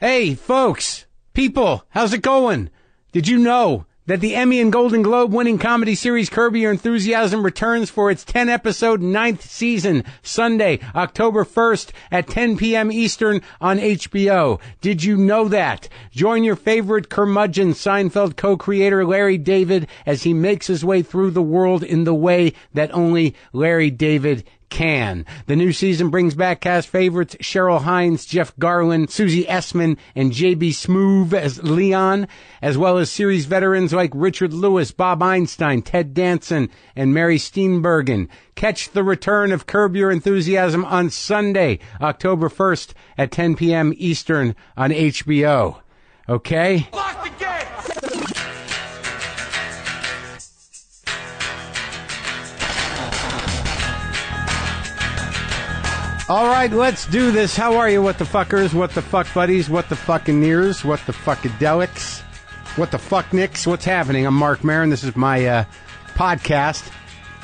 Hey, folks, people, how's it going? Did you know that the Emmy and Golden Globe winning comedy series Curb Your Enthusiasm returns for its 10-episode 9th season Sunday, October 1st at 10 p.m. Eastern on HBO? Did you know that? Join your favorite curmudgeon Seinfeld co-creator Larry David as he makes his way through the world in the way that only Larry David can. The new season brings back cast favorites Cheryl Hines, Jeff Garlin, Susie Essman, and J.B. Smoove as Leon, as well as series veterans like Richard Lewis, Bob Einstein, Ted Danson, and Mary Steenburgen. Catch the return of Curb Your Enthusiasm on Sunday, October 1st at 10 p.m. Eastern on HBO. Okay? Lock the gate! All right, let's do this. How are you, what the fuckers, what the fuck buddies, what the fucking ears, what the fuckadelics, what the fuck nicks, what's happening? I'm Marc Maron. This is my podcast.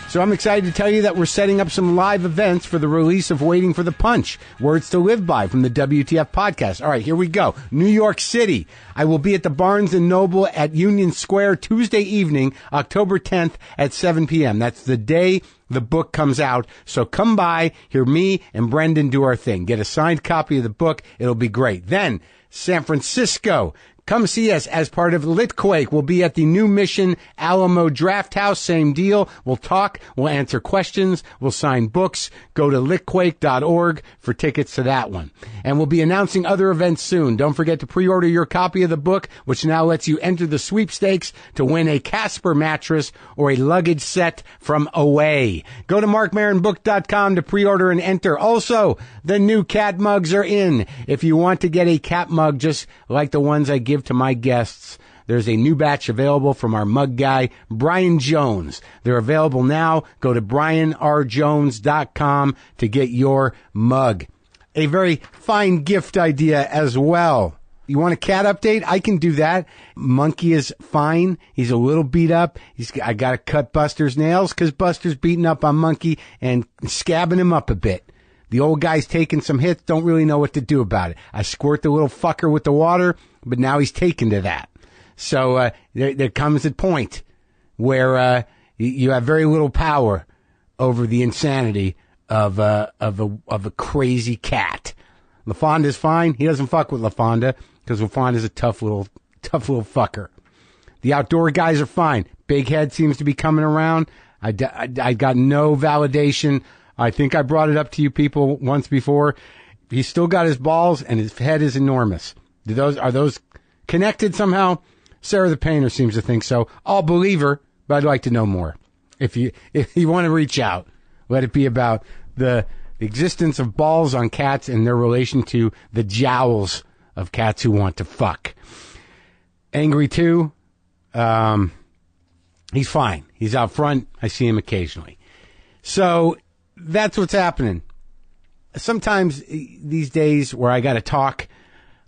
So I'm excited to tell you that we're setting up some live events for the release of Waiting for the Punch, Words to Live By from the WTF podcast. All right, here we go. New York City. I will be at the Barnes & Noble at Union Square Tuesday evening, October 10th at 7 p.m. That's the day the book comes out. So come by, hear me and Brendan do our thing. Get a signed copy of the book. It'll be great. Then, San Francisco. Come see us as part of Litquake. We'll be at the New Mission Alamo Draft House. Same deal. We'll talk. We'll answer questions. We'll sign books. Go to litquake.org for tickets to that one. And we'll be announcing other events soon. Don't forget to pre-order your copy of the book, which now lets you enter the sweepstakes to win a Casper mattress or a luggage set from Away. Go to marcmaronbook.com to pre-order and enter. Also, the new cat mugs are in. If you want to get a cat mug just like the ones I give to my guests, there's a new batch available from our mug guy, Brian Jones. They're available now. Go to brianrjones.com to get your mug. A very fine gift idea as well. You want a cat update? I can do that. Monkey is fine. He's a little beat up. I got to cut Buster's nails because Buster's beating up on Monkey and scabbing him up a bit. The old guy's taking some hits, don't really know what to do about it. I squirt the little fucker with the water, but now he's taken to that. So there comes a point where you have very little power over the insanity of a crazy cat. LaFonda's fine. He doesn't fuck with LaFonda because LaFonda's a tough little fucker. The outdoor guys are fine. Big Head seems to be coming around. I got no validation. I think I brought it up to you people once before. He's still got his balls and his head is enormous. Are those connected somehow? Sarah the Painter seems to think so. I'll believe her, but I'd like to know more. If you want to reach out, let it be about the existence of balls on cats and their relation to the jowls of cats who want to fuck. Angry too. He's fine. He's out front. I see him occasionally. So that's what's happening. Sometimes these days where I got to talk,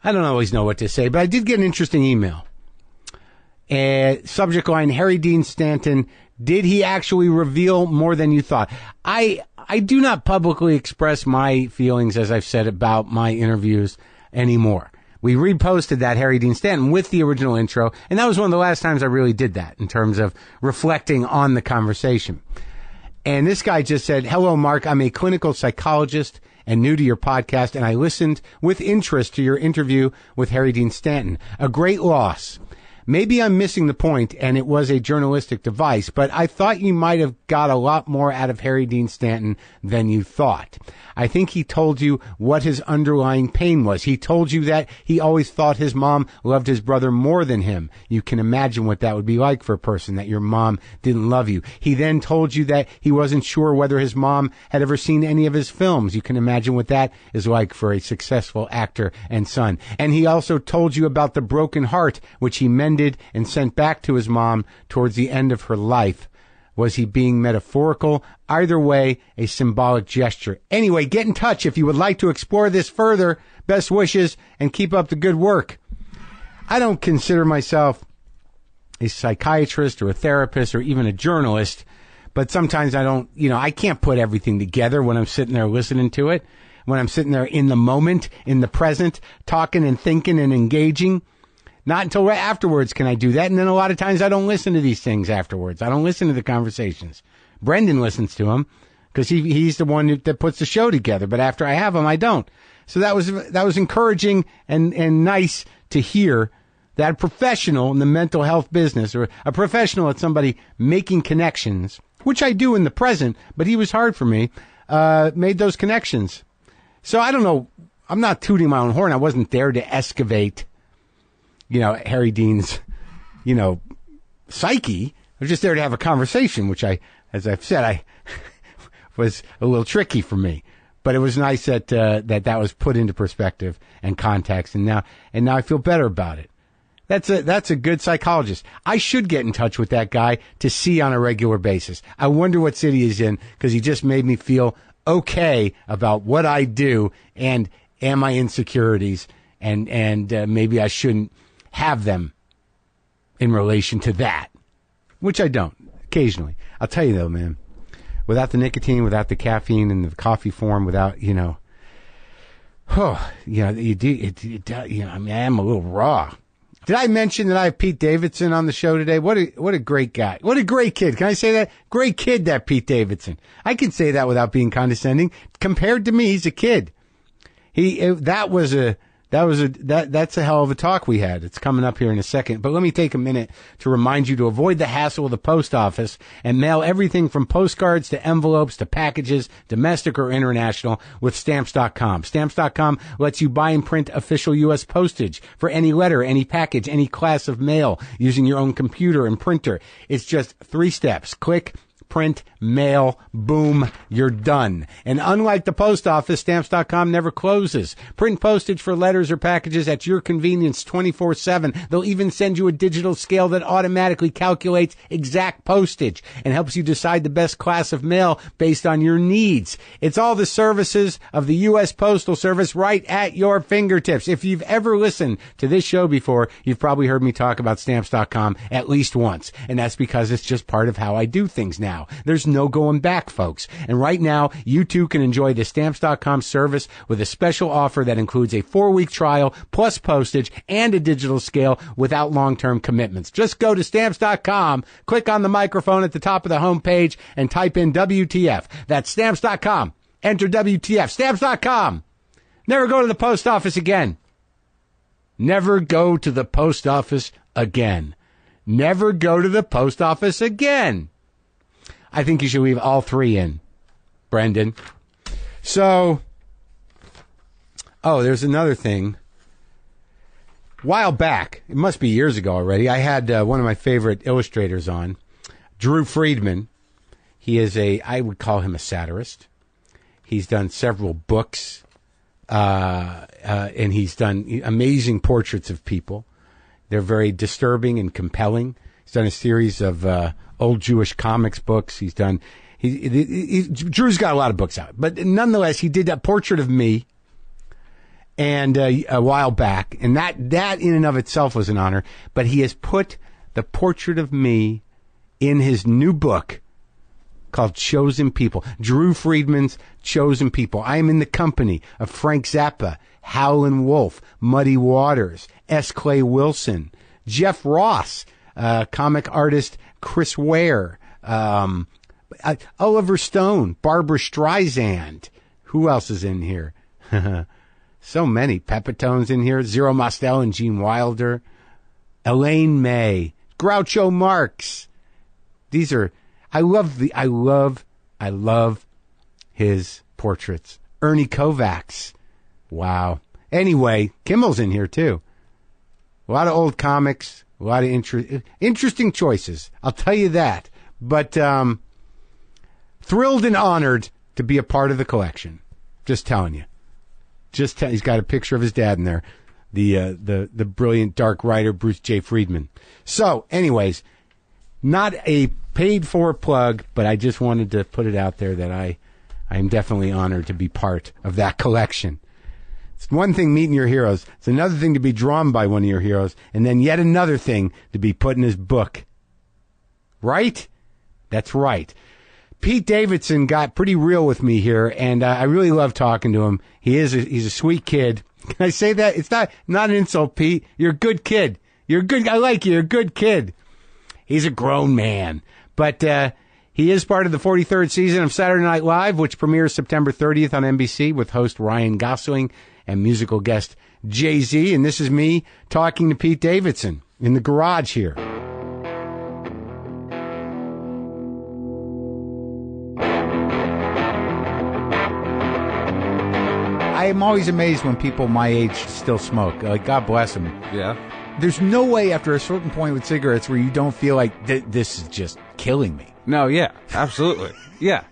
I don't always know what to say, but I did get an interesting email. Subject line, Harry Dean Stanton, did he actually reveal more than you thought? I do not publicly express my feelings, as I've said, about my interviews anymore. We reposted that Harry Dean Stanton with the original intro, and that was one of the last times I really did that in terms of reflecting on the conversation. And this guy just said, hello, Mark, I'm a clinical psychologist and new to your podcast, and I listened with interest to your interview with Harry Dean Stanton. A great loss. Maybe I'm missing the point, and it was a journalistic device, but I thought you might have got a lot more out of Harry Dean Stanton than you thought. I think he told you what his underlying pain was. He told you that he always thought his mom loved his brother more than him. You can imagine what that would be like for a person, that your mom didn't love you. He then told you that he wasn't sure whether his mom had ever seen any of his films. You can imagine what that is like for a successful actor and son. And he also told you about the broken heart, which he mended and sent back to his mom towards the end of her life. Was he being metaphorical? Either way, a symbolic gesture. Anyway, get in touch if you would like to explore this further. Best wishes and keep up the good work. I don't consider myself a psychiatrist or a therapist or even a journalist, but sometimes I don't, I can't put everything together when I'm sitting there listening to it. when I'm sitting there in the moment, in the present, talking and thinking and engaging. Not until right afterwards can I do that. And then a lot of times I don't listen to these things afterwards. I don't listen to the conversations. Brendan listens to them because he's the one that puts the show together. But after I have them, I don't. So that was encouraging and nice to hear that a professional in the mental health business, or a professional at somebody making connections, which I do in the present, but he was hard for me, made those connections. So I don't know. I'm not tooting my own horn. I wasn't there to excavate, Harry Dean's, psyche. I was just there to have a conversation, which as I've said, was a little tricky for me. But it was nice that that was put into perspective and context, and now I feel better about it. That's a good psychologist. I should get in touch with that guy to see on a regular basis. I wonder what city he's in, because he just made me feel okay about what I do and my insecurities, and maybe I shouldn't have them in relation to that, which I don't occasionally. I'll tell you though, man, without the nicotine, without the caffeine in the coffee form, without, I mean, I am a little raw. Did I mention that I have Pete Davidson on the show today? What a great guy. What a great kid. Can I say that? Great kid, that Pete Davidson. I can say that without being condescending. Compared to me, he's a kid. That's a hell of a talk we had. It's coming up here in a second. But let me take a minute to remind you to avoid the hassle of the post office and mail everything from postcards to envelopes to packages, domestic or international, with Stamps.com. Stamps.com lets you buy and print official U.S. postage for any letter, any package, any class of mail using your own computer and printer. It's just 3 steps. Click, print, mail, boom, you're done. And unlike the post office, Stamps.com never closes. Print postage for letters or packages at your convenience 24/7. They'll even send you a digital scale that automatically calculates exact postage and helps you decide the best class of mail based on your needs. It's all the services of the U.S. Postal Service right at your fingertips. If you've ever listened to this show before, you've probably heard me talk about Stamps.com at least once. And that's because it's just part of how I do things now. There's no going back, folks. And right now, you too can enjoy the Stamps.com service with a special offer that includes a 4-week trial, plus postage, and a digital scale without long-term commitments. Just go to Stamps.com, click on the microphone at the top of the homepage, and type in WTF. That's Stamps.com. Enter WTF. Stamps.com. Never go to the post office again. Never go to the post office again. Never go to the post office again. I think you should leave all 3 in, Brendan. So, there's another thing. A while back, it must be years ago already, I had one of my favorite illustrators on, Drew Friedman. He is I would call him a satirist. He's done several books, and he's done amazing portraits of people. They're very disturbing and compelling. He's done a series of old Jewish comics books. He's done. Drew's got a lot of books out, but nonetheless, he did a portrait of me, and a while back, and that in and of itself was an honor. But he has put the portrait of me in his new book called Chosen People. Drew Friedman's Chosen People. I am in the company of Frank Zappa, Howlin' Wolf, Muddy Waters, S. Clay Wilson, Jeff Ross, comic artist Chris Ware, Oliver Stone, Barbara Streisand. Who else is in here? So many. Pepitone's in here. Zero Mostel and Gene Wilder. Elaine May. Groucho Marx. These are, I love his portraits. Ernie Kovacs. Wow. Anyway, Kimmel's in here too. A lot of old comics. A lot of interesting choices. I'll tell you that. But thrilled and honored to be a part of the collection. Just telling you. He's got a picture of his dad in there. The brilliant dark writer Bruce J. Friedman. So, anyways, not a paid for plug, but I just wanted to put it out there that I am definitely honored to be part of that collection. It's one thing meeting your heroes. It's another thing to be drawn by one of your heroes. And then yet another thing to be put in his book. Right? That's right. Pete Davidson got pretty real with me here, and I really love talking to him. He's a sweet kid. Can I say that? It's not an insult, Pete. You're a good kid. You're good. I like you. You're a good kid. He's a grown man. But he is part of the 43rd season of Saturday Night Live, which premieres September 30th on NBC with host Ryan Gosling and musical guest Jay-Z. And this is me talking to Pete Davidson in the garage here. I am always amazed when people my age still smoke. Like, God bless them. Yeah. There's no way after a certain point with cigarettes where you don't feel like this is just killing me. No, yeah, absolutely. Yeah.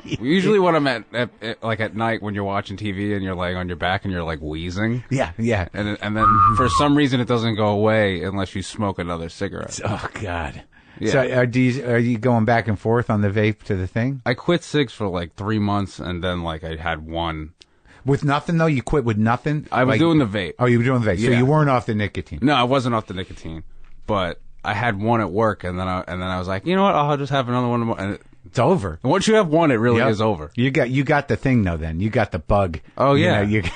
Usually when I'm at night when you're watching TV and you're laying on your back and you're like wheezing. Yeah. And then for some reason it doesn't go away unless you smoke another cigarette. Oh, God. Yeah. So are you going back and forth on the vape to the thing? I quit cigs for like 3 months and then like I had one. With nothing, though? You quit with nothing? I was doing the vape. Oh, you were doing the vape. Yeah. So you weren't off the nicotine? No, I wasn't off the nicotine. But I had one at work, and then I was like, you know what? I'll just have another one. And it's over. Once you have one, it really is over. You got the thing, though, then. You got the bug. Oh, yeah. You know,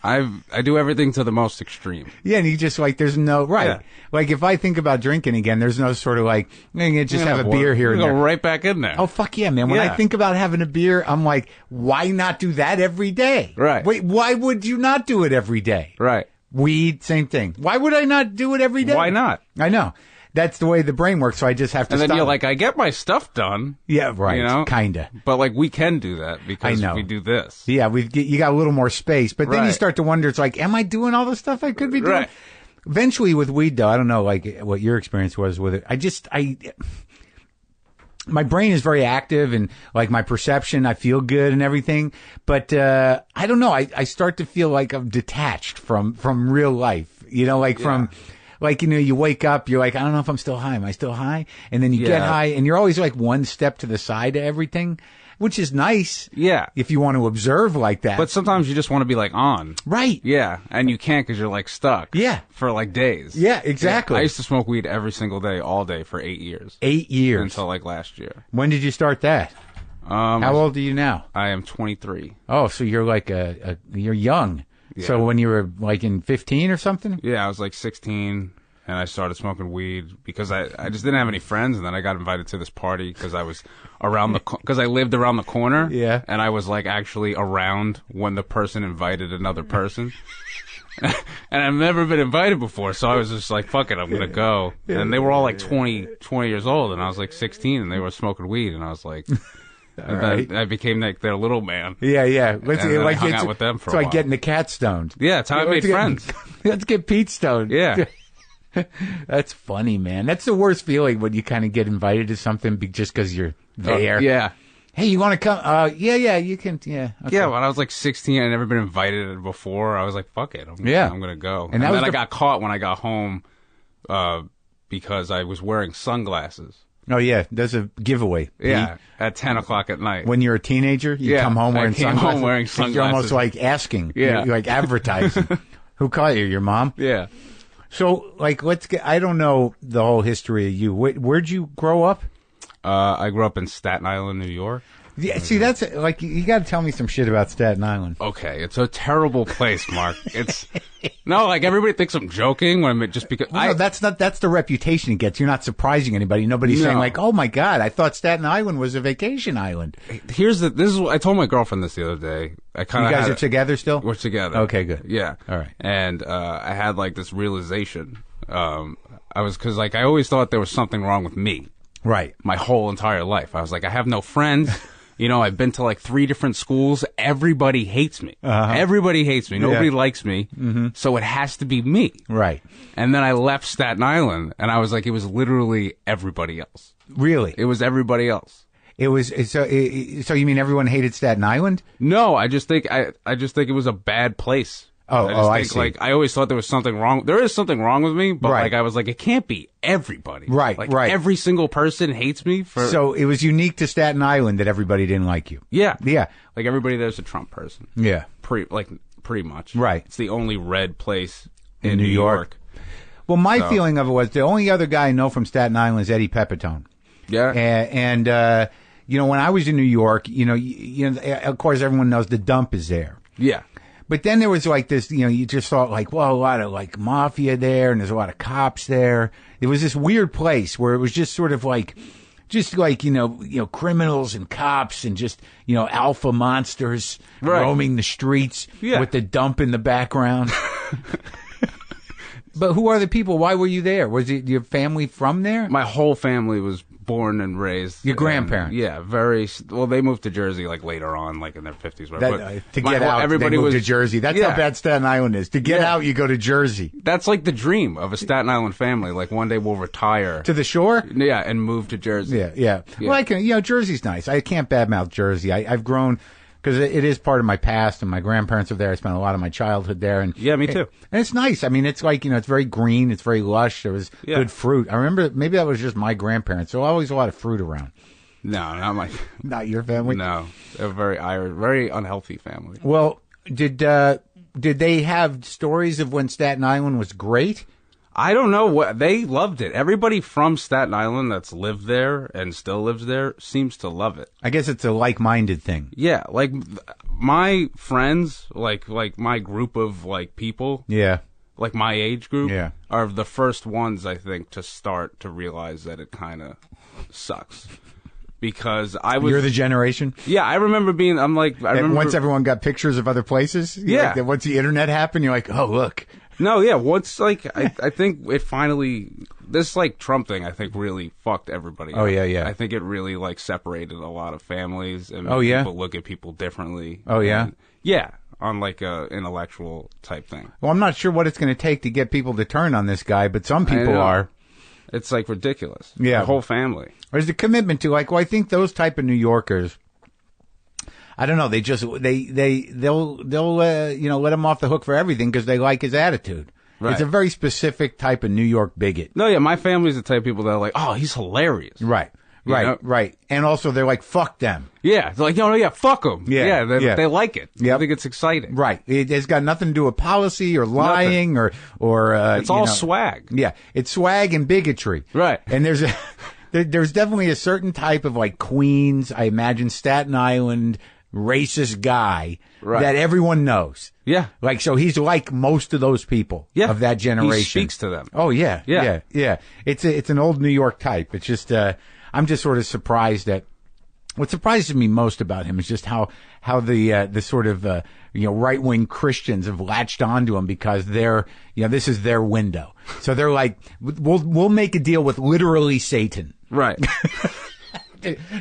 I do everything to the most extreme. Yeah, and you just like, there's no, right. Yeah. Like, if I think about drinking again, there's no sort of like, just have a beer here and there. Go right back in there. Oh, fuck yeah, man. When I think about having a beer, I'm like, why not do that every day? Right. Wait, why would you not do it every day? Right. Weed, same thing. Why would I not do it every day? Why not? I know. That's the way the brain works, so I just have to stop. And then you're like, I get my stuff done. Yeah, right. You know? Kinda. But like, we can do that because we do this. Yeah, you got a little more space. But then you start to wonder, it's like, am I doing all the stuff I could be doing? Right. Eventually with weed, though, I don't know like what your experience was with it. My brain is very active and like my perception, I feel good and everything. But I don't know. I start to feel like I'm detached from real life. You know, like from... Like, you know, you wake up, you're like, I don't know if I'm still high. Am I still high? And then you get high, and you're always like one step to the side of everything, which is nice. Yeah. If you want to observe like that. But sometimes you just want to be like on. Right. Yeah. And you can't because you're like stuck. Yeah. For like days. Yeah, exactly. I used to smoke weed every single day, all day for 8 years. 8 years. Until like last year. When did you start that? How old are you now? I am 23. Oh, so you're like you're young. Yeah. So when you were like in 15 or something? Yeah, I was like 16. And I started smoking weed because I just didn't have any friends, and then I got invited to this party because I was because I lived around the corner. Yeah. And I was like actually around when the person invited another person. And I've never been invited before, so I was just like, fuck it, I'm gonna go. And they were all like 20 years old, and I was like 16, and they were smoking weed, and I was like... And I became like their little man. Yeah. I hung out with them for a while. It's like getting the cat stoned. Yeah, it's how I made friends. Let's get Pete stoned. Yeah. That's funny, man. That's the worst feeling when you kind of get invited to something just because you're there. Yeah. Hey, you want to come? Yeah, you can. Yeah. Okay. Yeah, when I was like 16, I'd never been invited before. I was like, fuck it. I'm going to go. And then I got caught when I got home because I was wearing sunglasses. Oh, yeah. There's a giveaway. Yeah, at 10 o'clock at night. When you're a teenager, you come home wearing sunglasses. Home wearing sunglasses. You're almost like asking. Yeah. You're like advertising. Who caught you? Your mom? Yeah. So, like, I don't know the whole history of you. Where'd you grow up? I grew up in Staten Island, New York. Yeah, see, that's like, you got to tell me some shit about Staten Island. Okay, it's a terrible place, Mark. It's no, like everybody thinks I'm joking when I'm just because. No, that's the reputation it gets. You're not surprising anybody. Nobody's saying like, oh my God, I thought Staten Island was a vacation island. I told my girlfriend this the other day. You guys are together still? We're together. Okay, good. Yeah. All right. And I had like this realization. Because like I always thought there was something wrong with me. Right. My whole entire life. I was like, I have no friends. You know, I've been to like 3 different schools. Everybody hates me. Everybody hates me. Nobody likes me. Mm-hmm. So it has to be me. Right. And then I left Staten Island, and I was like, it was literally everybody else. Really? It was everybody else. It was so you mean everyone hated Staten Island? No, I just think it was a bad place. I see. Like, I always thought there was something wrong. There is something wrong with me, but like I was like, it can't be everybody. Right, like, right. Every single person hates me for. So it was unique to Staten Island that everybody didn't like you. Yeah, yeah. Like everybody there's a Trump person. Yeah, pretty much. Right. It's the only red place in New York. Well, my feeling of it was the only other guy I know from Staten Island is Eddie Pepitone. Yeah, and when I was in New York, of course, everyone knows the dump is there. Yeah. But then there was like this, you just thought like, well, a lot of like mafia there, and there's a lot of cops there. It was this weird place where it was just sort of like, criminals and cops and just, alpha monsters roaming the streets with the dump in the background. But who are the people? Why were you there? Was it your family from there? My whole family was born and raised. Your grandparents? Yeah, well, they moved to Jersey like later on, like in their 50s. To get out, everybody moved to Jersey. That's how bad Staten Island is. To get out, you go to Jersey. That's like the dream of a Staten Island family. Like one day we'll retire. To the shore? Yeah, and move to Jersey. Yeah. Well, Jersey's nice. I can't badmouth Jersey. I've grown... Because it is part of my past, and my grandparents are there. I spent a lot of my childhood there. And yeah, me too. And it's nice. I mean, it's like, it's very green. It's very lush. There was good fruit. I remember, maybe that was just my grandparents. There was always a lot of fruit around. No, not my... Not your family? No. They're very Irish, very unhealthy family. Well, did they have stories of when Staten Island was great? I don't know. They loved it. Everybody from Staten Island that's lived there and still lives there seems to love it. I guess it's a like-minded thing. Yeah, like my friends, like my group of like people, like my age group, are the first ones I think to start to realize that it kind of sucks. Because You're the generation? Yeah, I remember being. Once everyone got pictures of other places. Once the internet happened, you're like, oh look. No, yeah. Once, I think it finally, this, Trump thing, I think, really fucked everybody up. Oh, yeah. I think it really, separated a lot of families and made people look at people differently. Oh, yeah? Yeah, on, a intellectual type thing. Well, I'm not sure what it's going to take to get people to turn on this guy, but some people are. It's, ridiculous. Yeah. The whole family. There's a commitment to, I think those type of New Yorkers... I don't know. They just they'll let him off the hook for everything because they like his attitude. Right. It's a very specific type of New York bigot. No, yeah, my family's the type of people that are like, oh, he's hilarious. Right. And also they're like, fuck them. Yeah, they're like, fuck them. Yeah, they like it. Yep. I think it's exciting. Right. It's got nothing to do with policy or lying or it's all swag. Yeah, it's swag and bigotry. Right. And there's definitely a certain type of Queens, I imagine Staten Island racist guy that everyone knows. Yeah. So he's like most of those people of that generation. He speaks to them. Oh, yeah. It's an old New York type. It's just, I'm just sort of surprised at, what surprises me most about him is just how the sort of, right-wing Christians have latched onto him because this is their window. So they're like, we'll make a deal with literally Satan. Right.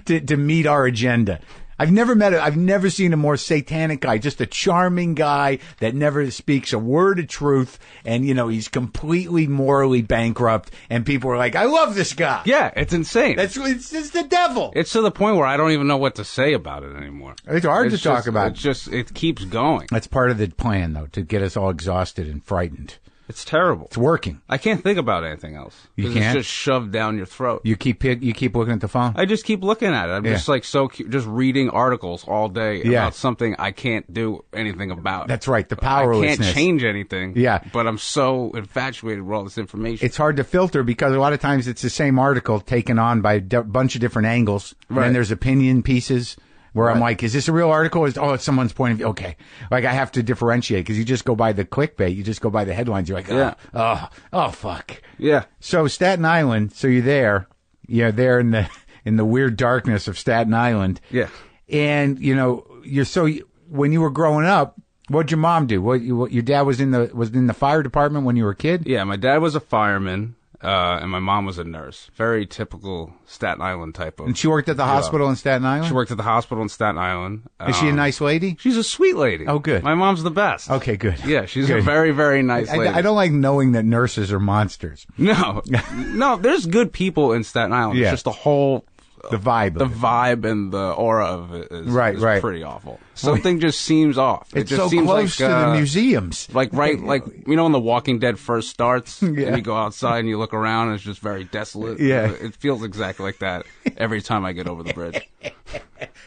to meet our agenda. I've never seen a more satanic guy, just a charming guy that never speaks a word of truth. And, he's completely morally bankrupt. And people are like, I love this guy. Yeah, it's insane. It's the devil. It's to the point where I don't even know what to say about it anymore. It's hard to talk about. It keeps going. That's part of the plan, though, to get us all exhausted and frightened. It's terrible. It's working. I can't think about anything else. You can't? It's just shoved down your throat. You keep looking at the phone? I just keep looking at it. I'm just just reading articles all day about something I can't do anything about. That's right. The powerlessness. I can't change anything. Yeah. But I'm so infatuated with all this information. It's hard to filter because a lot of times it's the same article taken on by a bunch of different angles. Right. And there's opinion pieces. Where I'm like, is this a real article? It's someone's point of view. Okay. I have to differentiate because you just go by the clickbait. You just go by the headlines. You're like, oh, fuck. Yeah. So Staten Island. So you're there. You're there in the weird darkness of Staten Island. Yeah. And, when you were growing up, what'd your mom do? Your dad was in the fire department when you were a kid? Yeah. My dad was a fireman. And my mom was a nurse. Very typical Staten Island type of. And she worked at the hospital in Staten Island? She worked at the hospital in Staten Island. Is she a nice lady? She's a sweet lady. Oh, good. My mom's the best. Okay, good. Yeah, she's a very, very nice lady. I don't like knowing that nurses are monsters. No. No, there's good people in Staten Island. Yeah. It's just the whole... The vibe and the aura of it is pretty awful. Something just seems off. It's so close to the museums. When The Walking Dead first starts, and you go outside and you look around and it's just very desolate. Yeah. It feels exactly like that every time I get over the bridge.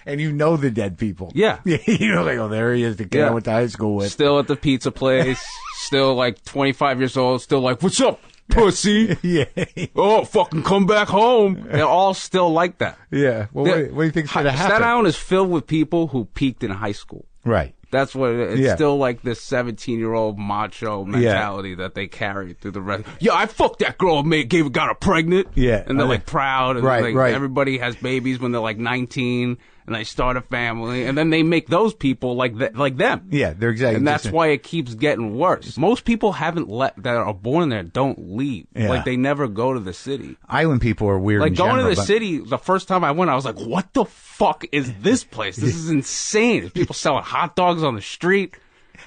And you know the dead people. Yeah. You're like, oh, there he is, the kid I went to high school with. Still at the pizza place, still 25 years old, still like, what's up? pussy. Yeah. Oh, fucking come back home. They're all still like that. Yeah. Well, what do you think's going to happen? Staten Island is filled with people who peaked in high school. Right. That's what it's still like this 17-year-old macho mentality that they carry through the rest. Yeah, I fucked that girl, got her pregnant. Yeah. And they're like proud. And right, like, right. Everybody has babies when they're like 19 and they start a family. And then they make those people like them. Yeah, they're exactly. And that's why it keeps getting worse. Most people that are born there don't leave. Yeah. Like they never go to the city. Island people are weird. Like in going general, to the city, the first time I went, I was like, what the fuck is this place? This is insane. There's people selling hot dogs on the street.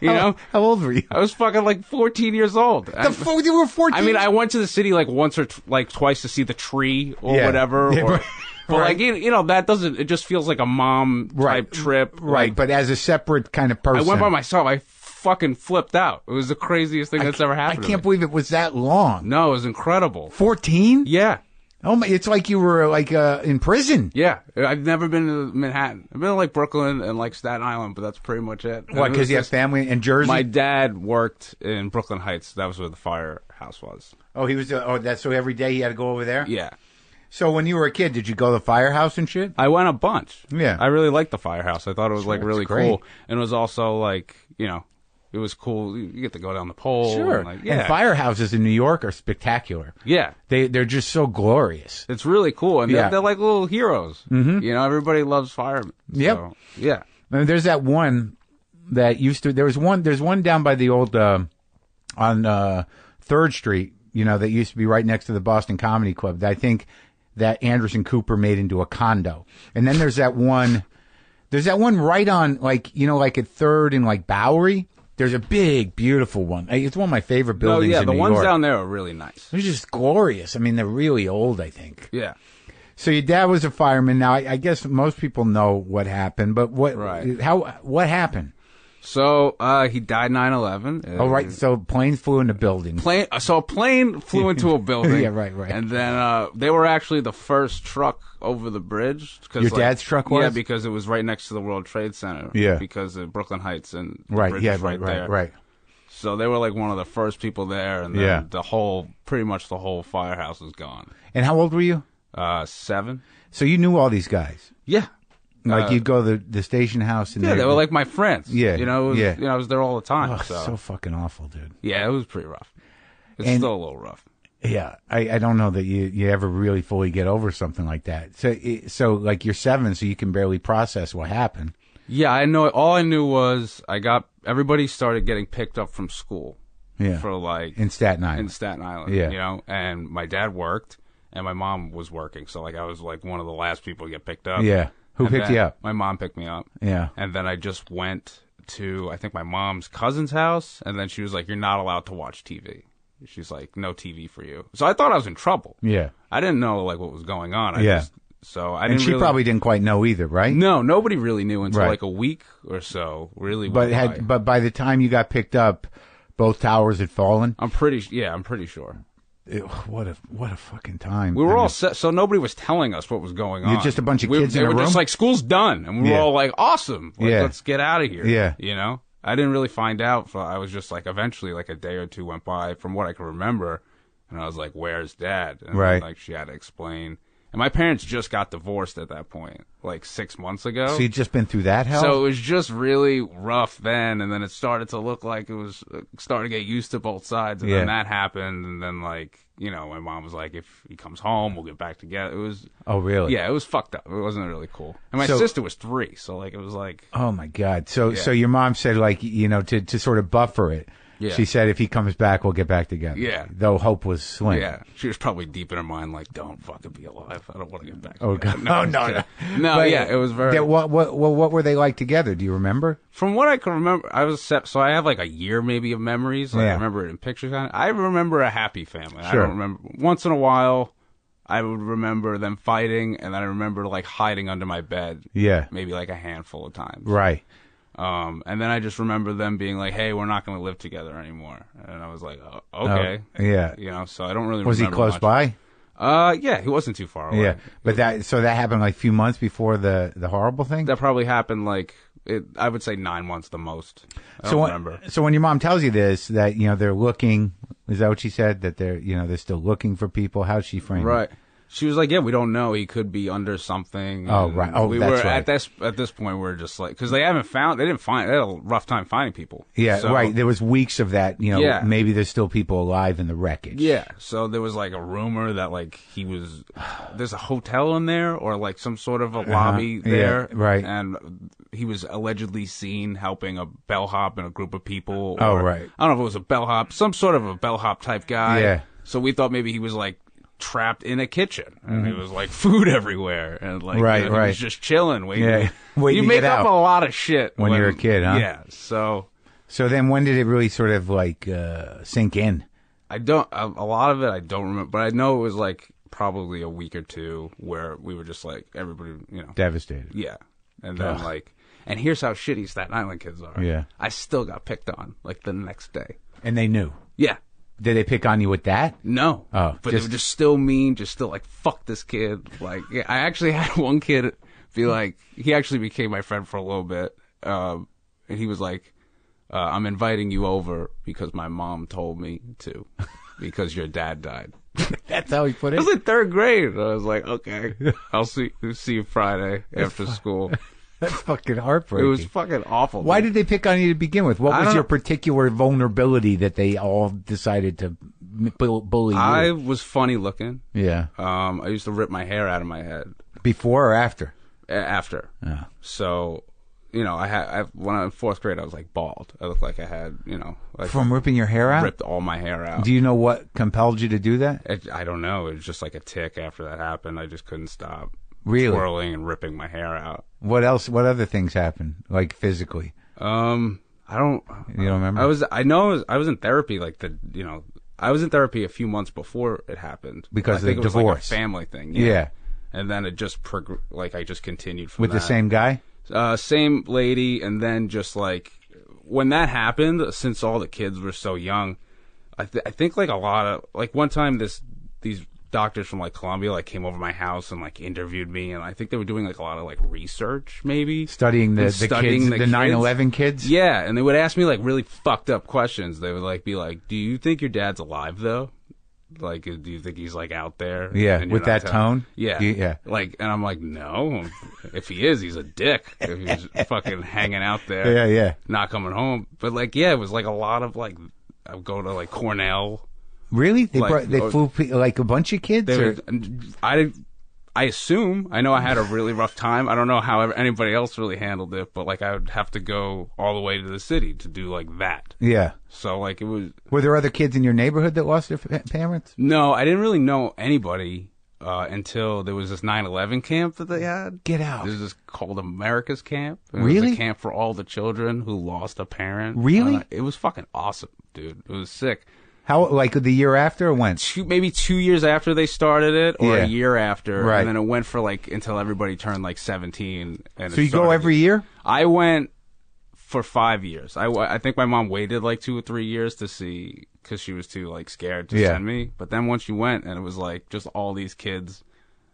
You know? How old were you? I was fucking like 14 years old. You were 14? I mean, I went to the city like once or twice to see the tree or whatever. Yeah, but right. like, you know, that doesn't, it just feels like a mom type trip. Right, Like, but as a separate kind of person. I went by myself. I fucking flipped out. It was the craziest thing that's ever happened. I can't believe it was that long. No, it was incredible. 14? Yeah. Oh my! It's like you were like in prison. Yeah, I've never been to Manhattan. I've been to like Brooklyn and like Staten Island, but that's pretty much it. What? Because you have family in Jersey. My dad worked in Brooklyn Heights. That was where the firehouse was. Oh, he was. That's so every day he had to go over there. Yeah. So when you were a kid, did you go to the firehouse and shit? I went a bunch. Yeah. I really liked the firehouse. I thought it was like really great. cool, and it was also like, you know, it was cool. You get to go down the pole. Sure. And, like, yeah. And firehouses in New York are spectacular. Yeah. They're just so glorious. It's really cool, and they're like little heroes. Mm-hmm. You know, everybody loves firemen. Yep. So, yeah. I mean, there's that one that used to. There's one down by the old on 3rd Street. You know, that used to be right next to the Boston Comedy Club. That I think that Anderson Cooper made into a condo. And then there's that one. There's that one right on, like, you know, like at 3rd and like Bowery. There's a big, beautiful one. It's one of my favorite buildings in New York. The ones down there are really nice. They're just glorious. I mean, they're really old, I think. Yeah. So your dad was a fireman. Now, I guess most people know what happened, but what happened? So he died 9/11. Oh, right. So planes flew into buildings. So a plane flew into a building. Yeah, right. And then they were actually the first truck over the bridge. Your dad's truck was? Yeah, because it was right next to the World Trade Center. Yeah. Because of Brooklyn Heights and the right. bridge Yeah. was right there. Right. So they were like one of the first people there, and then pretty much the whole firehouse was gone. And how old were you? 7. So you knew all these guys. Yeah. Like you'd go to the station house and they were like my friends. Yeah, you know, you know, I was there all the time. Oh, so fucking awful, dude. Yeah, it was pretty rough. It's still a little rough. Yeah, I don't know that you ever really fully get over something like that. So like you're 7, so you can barely process what happened. Yeah, I know. All I knew was everybody started getting picked up from school. Yeah, for like in Staten Island. Yeah, you know, and my dad worked and my mom was working, so like I was like one of the last people to get picked up. Yeah. Who picked you up? My mom picked me up. Yeah. And then I just went to, I think, my mom's cousin's house, and then she was like, you're not allowed to watch TV. She's like, no TV for you. So I thought I was in trouble. Yeah. I didn't know, like, what was going on. And she probably didn't quite know either, right? No, nobody really knew until like a week or so, really. But by the time you got picked up, both towers had fallen? I'm pretty sure. What a fucking time. We were all set, so nobody was telling us what was going on. You're just a bunch of kids in a room? They were just like, school's done. And we were all like, awesome. Let's get out of here. Yeah. You know? I didn't really find out. I was just like, eventually, like a day or two went by from what I can remember. And I was like, where's Dad? And right. Like, she had to explain. And my parents just got divorced at that point, like 6 months ago. So you'd just been through that hell? So it was just really rough then, and then it started to look like it was starting to get used to both sides, and then that happened, and then like, you know, my mom was like, if he comes home, we'll get back together. It was... Oh, really? Yeah, it was fucked up. It wasn't really cool. And my sister was 3, so like it was like... Oh my God. So your mom said, like, you know, to sort of buffer it. Yeah. She said, if he comes back, we'll get back together. Yeah. Though hope was slim. Yeah. She was probably deep in her mind, like, don't fucking be alive. I don't want to get back together. God. No. No, but, it was very... What were they like together? Do you remember? From what I can remember, I was set, so I have like a year maybe of memories. Like I remember it in pictures. I remember a happy family. Sure. I don't remember... Once in a while, I would remember them fighting, and then I remember like hiding under my bed. Yeah. Maybe like a handful of times. Right. And then I just remember them being like, hey, we're not going to live together anymore. And I was like, oh, okay. Yeah. You know, so I don't really Was remember he close much. by? Yeah, he wasn't too far away. Yeah. But that happened like a few months before the horrible thing? That probably happened like I would say 9 months the most. I don't remember. So when your mom tells you this, that, they're looking, is that what she said? That they're still looking for people? How's she frame it? Right. She was like, yeah, we don't know. He could be under something. Oh, right. Oh, we that's were right. At this point, we're just like, because they had a rough time finding people. Yeah, so, right. There was weeks of that, Yeah. maybe there's still people alive in the wreckage. Yeah. So there was like a rumor that like there's a hotel in there or like some sort of a lobby there. Yeah, right. And he was allegedly seen helping a bellhop and a group of people. Oh, right. I don't know if it was a bellhop, some sort of a bellhop type guy. Yeah. So we thought maybe he was like trapped in a kitchen and it was like food everywhere and like he was just chilling waiting. Yeah. You make up a lot of shit when you're a kid, huh? Yeah. So then when did it really sort of like sink in? a lot of it I don't remember, but I know it was like probably a week or two where we were just like everybody, devastated. Yeah. And then and here's how shitty Staten Island kids are. Yeah. I still got picked on like the next day. And they knew. Yeah. Did they pick on you with that? No. Oh, but they were just still mean, just still like, fuck this kid. Like, I actually had one kid be like, he actually became my friend for a little bit. And he was like, I'm inviting you over because my mom told me to, because your dad died. That's how he put it? I was in 3rd grade. I was like, okay, I'll see you Friday after school. That's fucking heartbreaking. It was fucking awful. Why did they pick on you to begin with? What was your particular vulnerability that they all decided to bully you? I was funny looking. Yeah. I used to rip my hair out of my head. Before or after? After. Yeah. So, when I was in 4th grade, I was like bald. I looked like I had, like from ripping your hair out? Ripped all my hair out. Do you know what compelled you to do that? I don't know. It was just like a tick after that happened. I just couldn't stop. Really? Twirling and ripping my hair out. What else? What other things happened, like physically? I don't. You don't remember? I was in therapy. I was in therapy a few months before it happened because of the divorce. It was like a family thing. Yeah. And then it just I just continued from with the same guy. Same lady, and then just like when that happened, since all the kids were so young, I think like a lot of like one time these doctors from like Columbia like came over my house and like interviewed me, and I think they were doing like a lot of like research, maybe studying the kids, the 9/11 kids. Yeah, and they would ask me like really fucked up questions. They would like be like, "Do you think your dad's alive though? Like, do you think he's like out there?" Yeah, with that tone. Yeah, yeah. Like, and I'm like, no. If he is, he's a dick. If he's fucking hanging out there, yeah, not coming home. But like, yeah, it was like a lot of like, I would go to like Cornell. Really? They flew like a bunch of kids? I assume. I know I had a really rough time. I don't know how anybody else really handled it, but like I would have to go all the way to the city to do like that. Yeah. So like it was. Were there other kids in your neighborhood that lost their parents? No, I didn't really know anybody until there was this 9/11 camp that they had. Get out. This is called America's Camp. It really? was a camp for all the children who lost a parent. Really? It was fucking awesome, dude. It was sick. How, like the year after or when? Maybe 2 years after they started it, or a year after. Right. And then it went for like until everybody turned like 17. So you go every year? I went for 5 years. I think my mom waited like 2 or 3 years to see, because she was too like scared to send me. But then once you went, and it was like just all these kids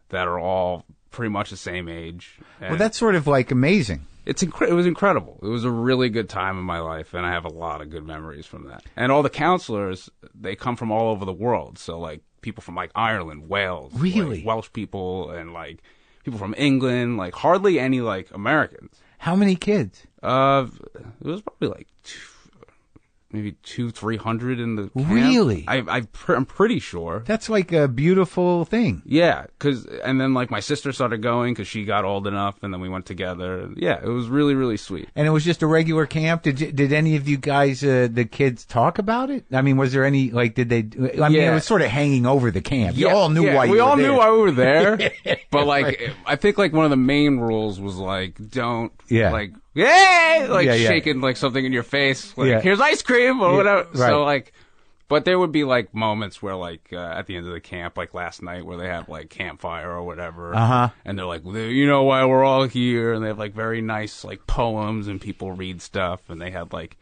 that are all pretty much the same age. Well, that's sort of like amazing. It was incredible. It was a really good time in my life, and I have a lot of good memories from that. And all the counselors, they come from all over the world. So, like, people from, like, Ireland, Wales. Really? Like, Welsh people, and, like, people from England. Like, hardly any, like, Americans. How many kids? It was probably, like, maybe 200-300 in the camp. Really? I'm pretty sure. That's like a beautiful thing. Yeah, and then like my sister started going because she got old enough, and then we went together. Yeah, it was really, really sweet. And it was just a regular camp. Did any of you guys, the kids, talk about it? I mean, was there any like? Did they? I mean, it was sort of hanging over the camp. You all knew why. We all knew why we were there. But like, right. I think like one of the main rules was like, don't like. Yeah, shaking like something in your face, like here's ice cream or whatever. Right. So like, but there would be like moments where like at the end of the camp, like last night, where they have like campfire or whatever, and they're like, you know why we're all here, and they have like very nice like poems, and people read stuff, and they had like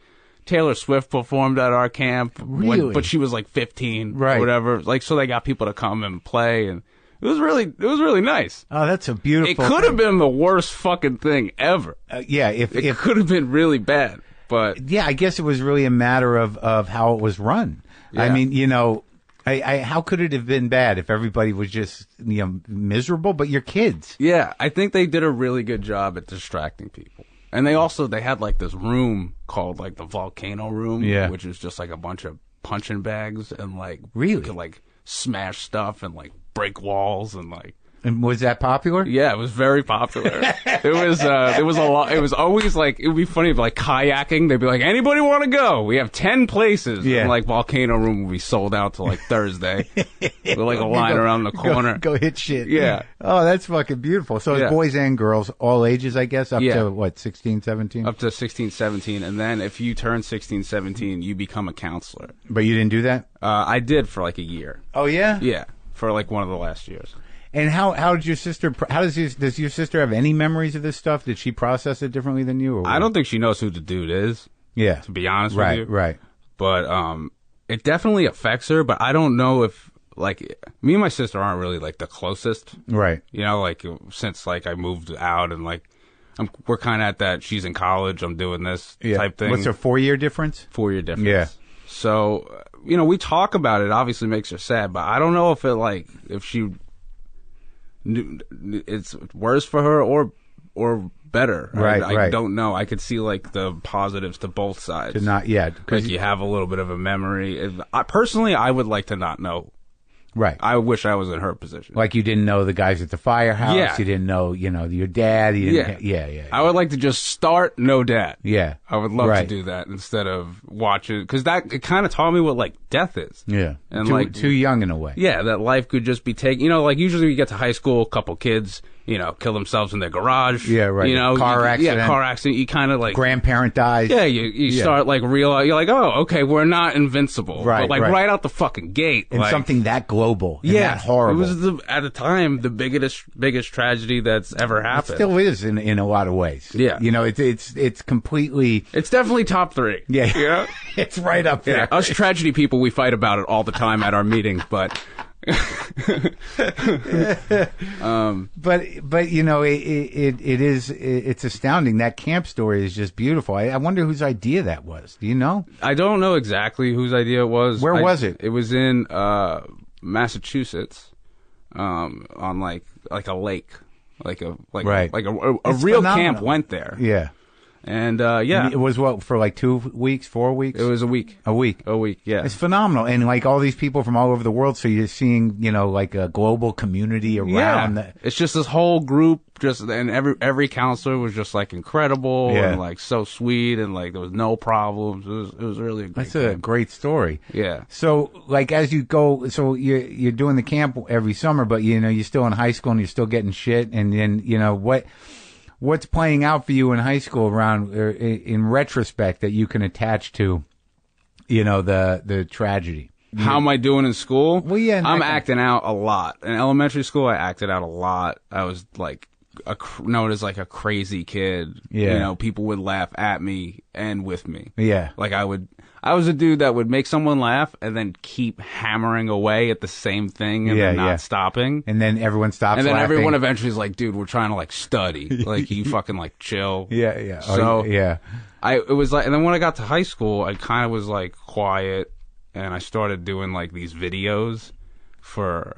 Taylor Swift performed at our camp, really? But she was like 15, right? Or whatever. Like, so they got people to come and play, and It was really nice. Oh, that's a beautiful. It could have been the worst fucking thing ever. Yeah, it could have been really bad, but yeah, I guess it was really a matter of how it was run. Yeah. I mean, how could it have been bad if everybody was just miserable? But your kids. Yeah, I think they did a really good job at distracting people. And they had like this room called like the volcano room, which is just like a bunch of punching bags and like really could like smash stuff and like break walls and like. And was that popular? Yeah, it was very popular. There was a lot. It was always like, it would be funny, like kayaking. They'd be like, anybody want to go? We have 10 places. Yeah. And like volcano room would be sold out to like Thursday. With like a line around the corner. Go hit shit. Yeah. Oh, that's fucking beautiful. So it's boys and girls, all ages, I guess, up to what, 16, 17? Up to 16, 17. And then if you turn 16, 17, you become a counselor. But you didn't do that? I did for like a year. Oh, yeah? Yeah. For like one of the last years. And how did your sister? Does your sister have any memories of this stuff? Did she process it differently than you? Or I don't think she knows who the dude is. Yeah, to be honest with you, right. But it definitely affects her. But I don't know if like me and my sister aren't really like the closest, right? You know, like since like I moved out and like we're kind of at that. She's in college, I'm doing this type thing. What's a 4-year difference? 4-year difference. Yeah. So we talk about it. Obviously, makes her sad, but I don't know if if she. It's worse for her or better. Right. I don't know. I could see like the positives to both sides. To not yet, because you have a little bit of a memory. Personally, I would like to not know. Right. I wish I was in her position. Like you didn't know the guys at the firehouse. Yeah. You didn't know, your dad. Yeah. I would like to just start no dad. Yeah. I would love to do that instead of watching, because it kind of taught me what like death is. Yeah. And too young in a way. Yeah, that life could just be taken. Like usually you get to high school, a couple kids, kill themselves in their garage. Yeah, right. Car accident. Yeah, car accident. You kind of like grandparent dies. Yeah, you start like realize you're like, oh, okay, we're not invincible. Right. But like right out the fucking gate, and like, something that global. And that horrible. It was at the time the biggest tragedy that's ever happened. It still is in a lot of ways. Yeah. It's completely. It's definitely top 3. Yeah. Yeah. It's right up there. Yeah. Us tragedy people, we fight about it all the time at our meetings, but. But it's astounding. That camp story is just beautiful. I wonder whose idea that was. Do you know? I don't know exactly whose idea it was. Where was it? It was in Massachusetts, on like a lake, like a real phenomenal. camp went there. Yeah. And it was for like 2 weeks, 4 weeks. It was a week. A week. Yeah. It's phenomenal, and like all these people from all over the world. So you're seeing, like a global community around. Yeah. It's just this whole group, and every counselor was just like incredible and like so sweet, and like there was no problems. It was really a great. That's a great story. Yeah. So like as you go, so you're doing the camp every summer, but you're still in high school and you're still getting shit, and then what's playing out for you in high school around in retrospect that you can attach to, the tragedy? How am I doing in school? Well, yeah. I'm acting out a lot. In elementary school, I acted out a lot. I was like known as like a crazy kid. Yeah. People would laugh at me and with me. Yeah. Like I was a dude that would make someone laugh and then keep hammering away at the same thing and then not stopping. And then everyone stops and then laughing. Everyone eventually is like, dude, we're trying to like study. Like you fucking like chill. Yeah. So yeah. It was like, and then when I got to high school, I kind of was like quiet, and I started doing like these videos for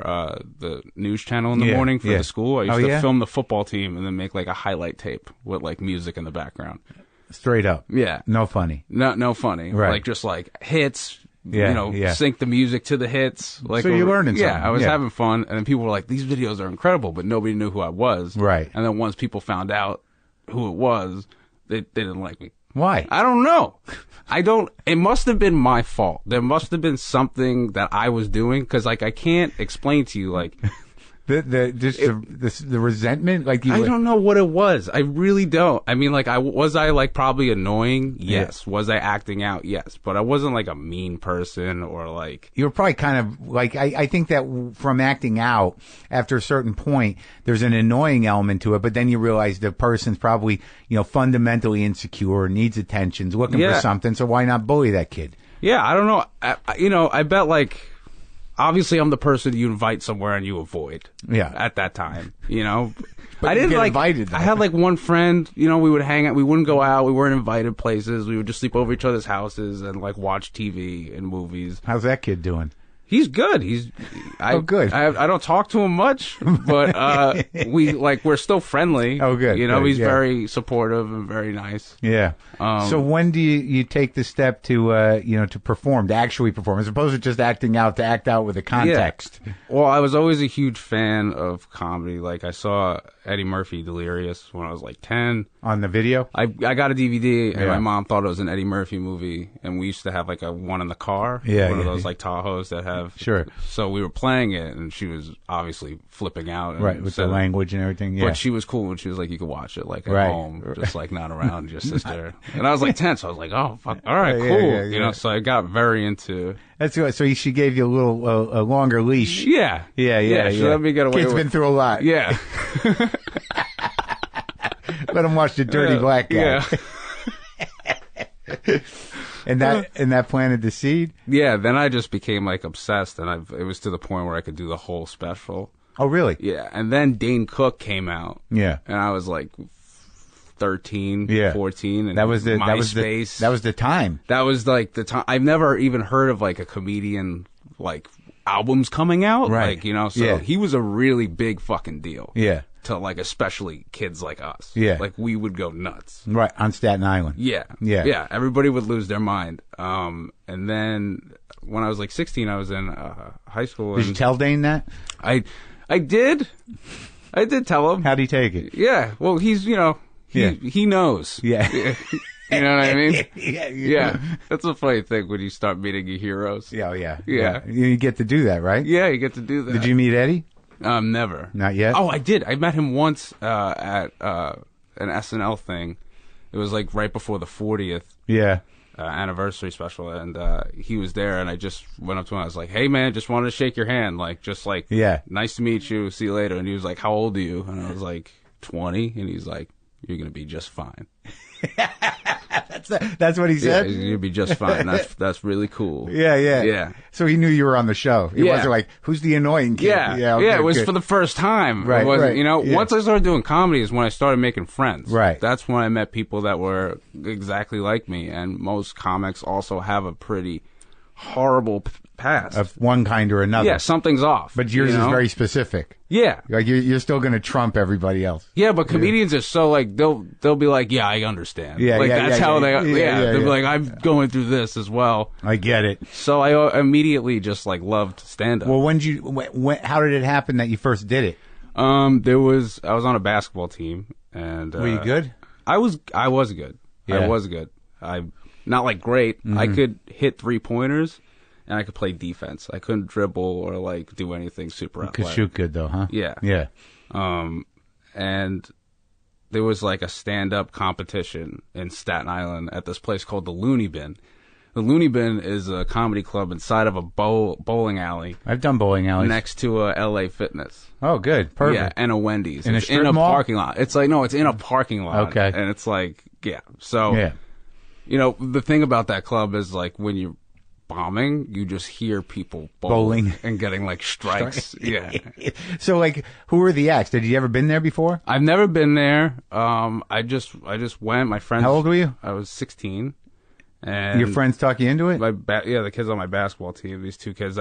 the news channel in the morning for the school. I used to film the football team and then make like a highlight tape with like music in the background. Straight up. Yeah. No funny. No funny. Right. Like just like hits, Yeah. sync the music to the hits. Like, so you're learning something. Yeah, I was having fun, and then people were like, these videos are incredible, but nobody knew who I was. Right. And then once people found out who it was, they didn't like me. Why? I don't know. It must have been my fault. There must have been something that I was doing, because like I can't explain to you like the resentment, like I don't know what it was. I really don't. I mean, like was I like probably annoying? Yes. Yeah. Was I acting out? Yes. But I wasn't like a mean person or like. You were probably kind of like, I think that from acting out after a certain point, there's an annoying element to it, but then you realize the person's probably, fundamentally insecure, needs attention, looking for something. So why not bully that kid? Yeah. I don't know. I bet like obviously I'm the person you invite somewhere and you avoid. Yeah. At that time, you know. But I didn't get like. invited, though. I had like one friend. You know, we would hang out. We wouldn't go out. We weren't invited places. We would just sleep over each other's houses and like watch TV and movies. How's that kid doing? He's good. Good. I don't talk to him much, but we're still friendly. Oh, good. You know, good, he's yeah. very supportive and very nice. Yeah. So when do you take the step to to perform, to actually perform, as opposed to just acting out, to act out with a context? Yeah. Well, I was always a huge fan of comedy. Like, I saw Eddie Murphy Delirious when I was like 10. On the video? I got a DVD, and my mom thought it was an Eddie Murphy movie, and we used to have like a one in the car. Yeah, one of those like Tahoes that have. Sure. So we were playing it, and she was obviously flipping out. And Right, with the language and everything, yeah. But she was cool, and she was like, you could watch it like at Right. home, just like not around your sister. And I was like 10, so I was like, oh, fuck, all right, Yeah, cool. yeah, You know, so I got very into... That's what, so she gave you a longer leash. Yeah. Yeah. She let me get away Kid's with been through a lot. Yeah. Let him watch the dirty black guy. Yeah. And that planted the seed? Yeah, then I just became like obsessed, and it was to the point where I could do the whole special. Oh, really? Yeah, and then Dane Cook came out. Yeah. And I was like 13, Yeah. 14, and That was the MySpace. that was the time. That was like the time. I've never even heard of like a comedian like albums coming out. Right. Like, you know, so Yeah. he was a really big fucking deal. Yeah. To like especially kids like us. Yeah. Like we would go nuts. Right, on Staten Island. Yeah. Yeah. Yeah. Everybody would lose their mind. And then when I was like 16, I was in high school. Did you tell Dane that? I did. I did tell him. How'd he take it? Yeah. Well, he's, you know, he knows. Yeah. You know what I mean? Yeah. That's a funny thing when you start meeting your heroes. Yeah, yeah. Yeah. You get to do that, right? Yeah, you get to do that. Did you meet Eddie? Never. Not yet? Oh, I did. I met him once at an SNL thing. It was like right before the 40th Yeah. anniversary special, and he was there, and I just went up to him. I was like, hey, man, just wanted to shake your hand. Like, just like, Yeah. nice to meet you. See you later. And he was like, how old are you? And I was like, 20. And he's like, you're going to be just fine. That's what he Yeah, said? you're going to be just fine. That's really cool. Yeah. Yeah. So he knew you were on the show. It wasn't like, who's the annoying kid? Yeah, okay, it was good. for the first time. Right, It wasn't, right, you know, yeah. once I started doing comedy is when I started making friends. Right. That's when I met people that were exactly like me, and most comics also have a pretty horrible past. Of one kind or another. Yeah, something's off. But yours you know? is very specific. Yeah. Like you're still going to trump everybody else. Yeah, but comedians are so like they'll be like, yeah, I understand. Yeah, like yeah, that's yeah, how yeah, they yeah, they'll be yeah. like, I'm going through this as well. I get it. So I immediately just like loved stand up. Well, how did it happen that you first did it? I was on a basketball team, and Were you good? I was good. Yeah. I was good. I not like great. Mm-hmm. I could hit 3-pointers, and I could play defense. I couldn't dribble or like do anything super You could athletic. shoot good though, huh? Yeah. Yeah. And there was like a stand-up competition in Staten Island at this place called the Looney Bin. The Looney Bin is a comedy club inside of a bowling alley I've done bowling alleys. next to a LA Fitness. Oh, good. Perfect. Yeah, and a Wendy's. In a It's strip in a mall? parking lot. It's like, no, it's in a parking lot. Okay. And it's like, yeah. So, Yeah. you know, the thing about that club is like when you're bombing, you just hear people Bowling. and getting like strikes. Yeah. So, like, who were the acts? Had you ever been there before? I've never been there. I just went. My friends. How old were you? I was 16. And Your friends talk you into it? the kids on my basketball team, these two kids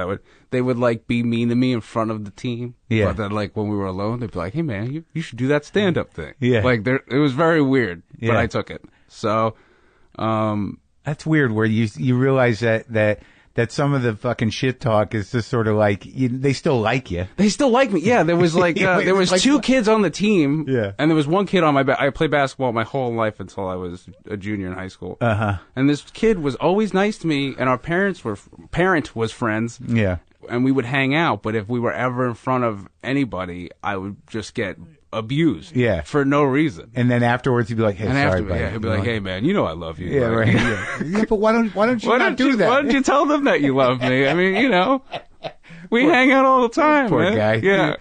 they would like be mean to me in front of the team. Yeah. But then like when we were alone, they'd be like, hey man, you should do that stand up thing. Yeah. Like it was very weird, Yeah. but I took it. So, That's weird where you realize that some of the fucking shit talk is just sort of like, they still like you. they still like me. Yeah, there was like there was Like- two kids on the team. Yeah. And there was one kid on my I played basketball my whole life until I was a junior in high school. Uh-huh. And this kid was always nice to me, and our parent was friends. Yeah. And we would hang out, but if we were ever in front of anybody, I would just get abused. Yeah. For no reason. And then afterwards he'd be like, hey, And sorry, after, buddy. he'd be like, hey man, you know I love you. Yeah, Like, right. Yeah, but why don't you not do that? Why don't you tell them that you love me? I mean, you know, we hang out all the time. Poor man. guy. Yeah.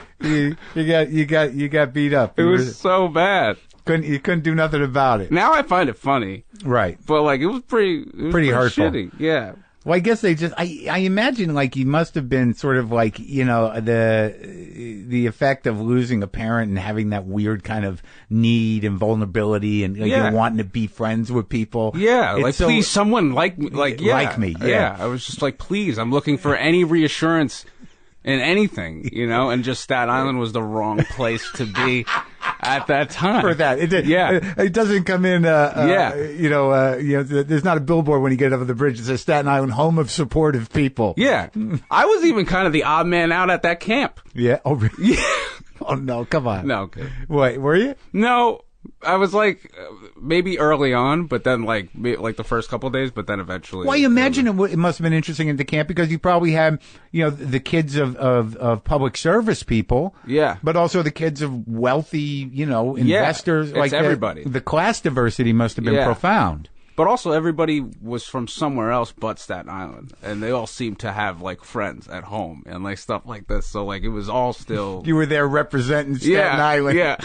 You got beat up. It was so bad. You couldn't do nothing about it. Now I find it funny, Right. but like it was pretty Pretty hurtful. shitty. Yeah. Well, I guess they just, I imagine like you must have been sort of like, you know, the effect of losing a parent and having that weird kind of need and vulnerability and like, you know, wanting to be friends with people. Yeah. It's like, so, please, someone like me. Yeah. I was just like, please, I'm looking for any reassurance in anything, you know, and just Staten Island was the wrong place to be at that time. For that. It doesn't come in, there's not a billboard when you get over the bridge that says Staten Island, home of supportive people. Yeah. I was even kind of the odd man out at that camp. Yeah. Oh, really? Yeah. Oh, no. Come on. No, okay. Wait, were you? No. I was like, maybe early on, but then like the first couple of days, but then eventually. Well, you imagine it must have been interesting at the camp because you probably had, you know, the kids of public service people. Yeah. But also the kids of wealthy, you know, investors. It's like everybody. The class diversity must have been profound. But also everybody was from somewhere else but Staten Island. And they all seemed to have like friends at home and like stuff like this. So like it was all still. You were there representing Staten Island. Yeah.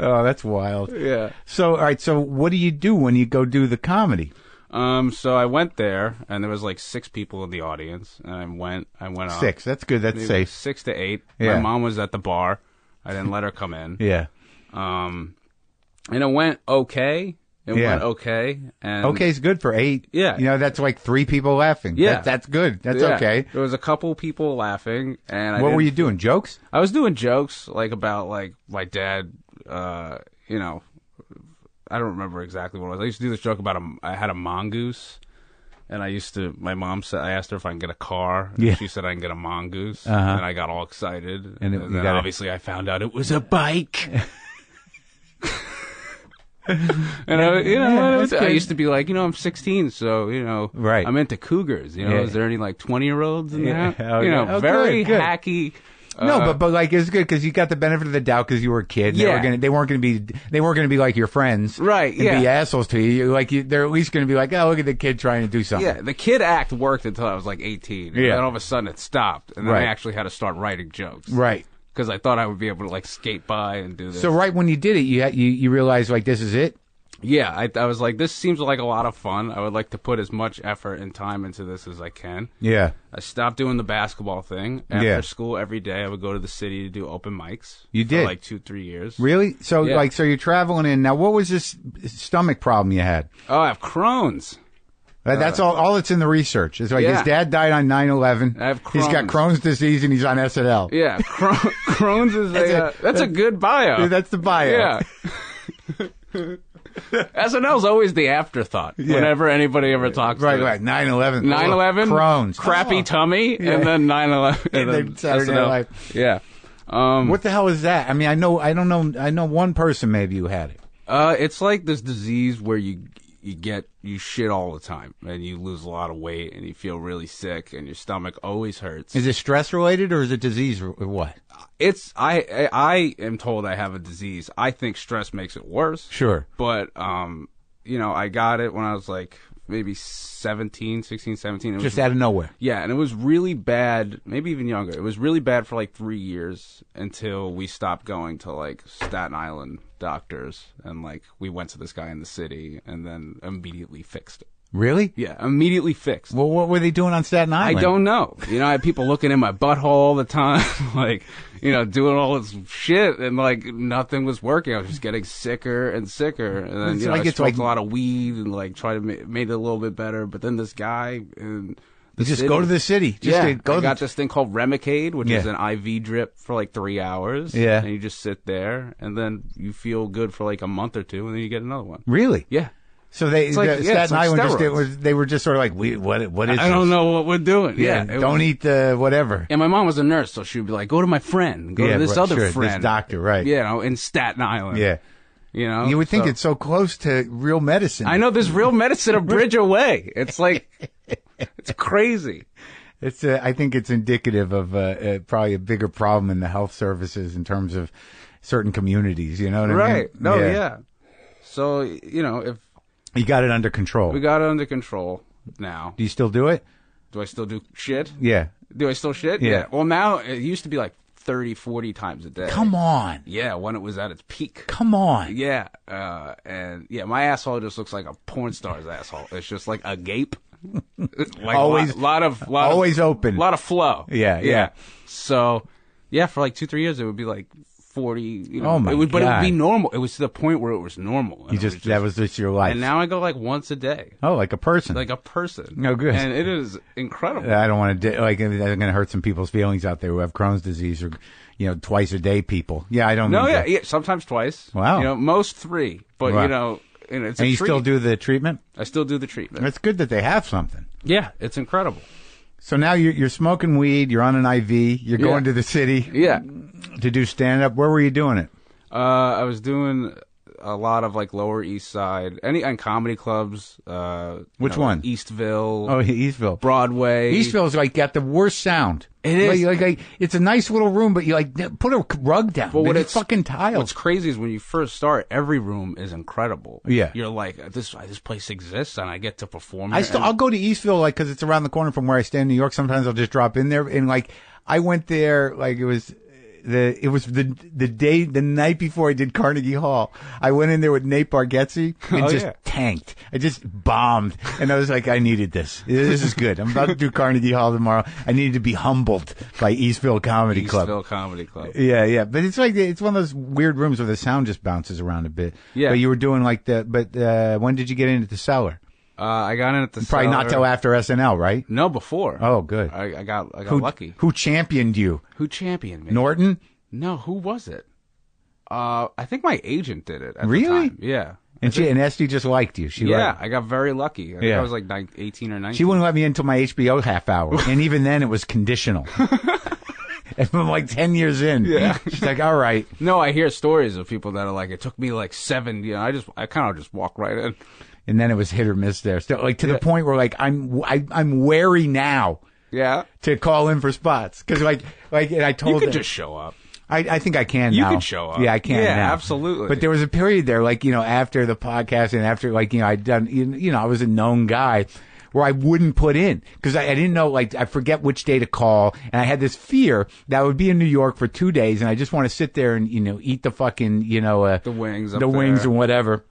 Oh, that's wild. Yeah. So, all right. So, what do you do when you go do the comedy? So I went there, and there was like 6 people in the audience, and I went up. 6. That's good. That's safe. 6 to 8. Yeah. My mom was at the bar. I didn't let her come in. Yeah. And it went okay. It went okay. And okay's good for 8. Yeah. You know, that's like 3 people laughing. Yeah. That's good. That's okay. There was a couple people laughing, and what were you doing? Jokes? I was doing jokes like about like my dad. You know, I don't remember exactly what it was. I used to do this joke about I had a mongoose, and my mom said, I asked her if I can get a car. And she said I can get a mongoose, and I got all excited. And then obviously I found out it was a bike. And I used to be like, you know, I'm 16, so you know, I'm into cougars. You know, is there any like 20-year-olds in there? You know, very hacky. No, but like it's good because you got the benefit of the doubt because you were a kid. They weren't going to be like your friends, right? And be assholes to you. Like they're at least going to be like, oh, look at the kid trying to do something. Yeah, the kid act worked until I was like 18. And then all of a sudden it stopped, and then I actually had to start writing jokes, right? Because I thought I would be able to like skate by and do this. So right when you did it, you realized like this is it. Yeah, I was like, this seems like a lot of fun. I would like to put as much effort and time into this as I can. Yeah. I stopped doing the basketball thing. After school, every day, I would go to the city to do open mics. You did? For like 2-3 years. Really? So, so you're traveling in. Now, what was this stomach problem you had? Oh, I have Crohn's. That's all that's in the research. It's like his dad died on 9/11. I have Crohn's. He's got Crohn's disease and he's on SNL. Yeah. Crohn's is that's a good bio. That's the bio. Yeah. SNL's always the afterthought whenever anybody ever talks right, to right. 9/11. 9/11. Crohn's. Crappy tummy. And then 9/11. And then Saturday Night Live. Yeah. What the hell is that? I mean, I know one person maybe who had it. It's like this disease where you shit all the time and you lose a lot of weight and you feel really sick and your stomach always hurts. Is it stress related or is it disease or what? I am told I have a disease. I think stress makes it worse. Sure. But I got it when I was like maybe 16, 17. Just out of nowhere. Yeah, and it was really bad, maybe even younger. It was really bad for like 3 years until we stopped going to like Staten Island doctors and like we went to this guy in the city and then immediately fixed it. Really? Yeah, immediately fixed. Well, what were they doing on Staten Island? I don't know. You know, I had people looking in my butthole all the time, like, you know, doing all this shit, and like nothing was working. I was just getting sicker and sicker, and then you know, I smoked a lot of weed and like tried to made it a little bit better. But then this guy in the just city, go to the city. I got this thing called Remicade, which is an IV drip for like 3 hours. Yeah, and you just sit there, and then you feel good for like a month or two, and then you get another one. Really? Yeah. So Staten Island they were just sort of like, what is I don't know what we're doing. Yeah. Don't eat the whatever. And my mom was a nurse, so she would be like, go to my friend. Go to this other friend. This doctor, right. You know, in Staten Island. Yeah. You know? You would think it's so close to real medicine. I know there's real medicine a bridge away. It's like, it's crazy. I think it's indicative of probably a bigger problem in the health services in terms of certain communities. You know what I mean? Right. No, yeah. So, you know, if you got it under control. We got it under control now. Do you still do it? Do I still do shit? Yeah. Do I still shit? Yeah. Well, now it used to be like 30, 40 times a day. Come on. Yeah, when it was at its peak. Come on. Yeah, and yeah, my asshole just looks like a porn star's asshole. It's just like a gape. Like always always open. A lot of flow. Yeah. So, yeah, for like 2-3 years, it would be like 40. You know, oh my But it God. would be normal. It was to the point where it was normal. That was just your life. And now I go like once a day. Oh, like a person. Like a person. No good. And it is incredible. I don't want to I'm going to hurt some people's feelings out there who have Crohn's disease or twice a day people. Yeah, I don't. No, yeah, sometimes twice. Wow. Most 3, but Wow. it's and a you treat. still do the treatment? I still do the treatment. It's good that they have something. Yeah, it's incredible. So now you're smoking weed. You're on an IV. You're going to the city. Yeah. To do stand up. Where were you doing it? I was doing a lot of like Lower East Side, and comedy clubs. Which one? Eastville. Oh, Eastville. Broadway. Eastville's like got the worst sound. It is. Like, it's a nice little room, but you like put a rug down. But it's fucking tiles. What's crazy is when you first start, every room is incredible. Yeah. You're like, this place exists, and I get to perform. I'll go to Eastville like because it's around the corner from where I stay in New York. Sometimes I'll just drop in there, and like I went there like it was the night before I did Carnegie Hall. I went in there with Nate Bargatze and just tanked. I just bombed, and I was like, I needed this. This is good. I'm about to do Carnegie Hall tomorrow. I needed to be humbled by Eastville Comedy Club. Eastville Comedy Club. Yeah. But it's like it's one of those weird rooms where the sound just bounces around a bit. Yeah. But you were doing like that. But when did you get into the cellar? I got in at the Probably cellar. not till after SNL, right? No, before. Oh, good. I got lucky. Who championed you? Who championed me? Norton? No, who was it? I think my agent did it at Really? the time. Yeah. And Esty just liked you. I got very lucky. I think I was like 18 or 19. She wouldn't let me into my HBO half hour, and even then it was conditional. And I'm like 10 years in. Yeah. She's like, all right. No, I hear stories of people that are like, it took me like 7. I kind of just walk right in. And then it was hit or miss there. So, like to the point where like I'm wary now. Yeah. To call in for spots because and I told you could them, just show up. I think I can you now. You could show up. Yeah, I can now. Absolutely. But there was a period there, like, after the podcast and after, like, I'd done, I was a known guy where I wouldn't put in because I didn't know, like, I forget which day to call. And I had this fear that I would be in New York for 2 days and I just want to sit there and, eat the fucking, the wings, the wings and whatever.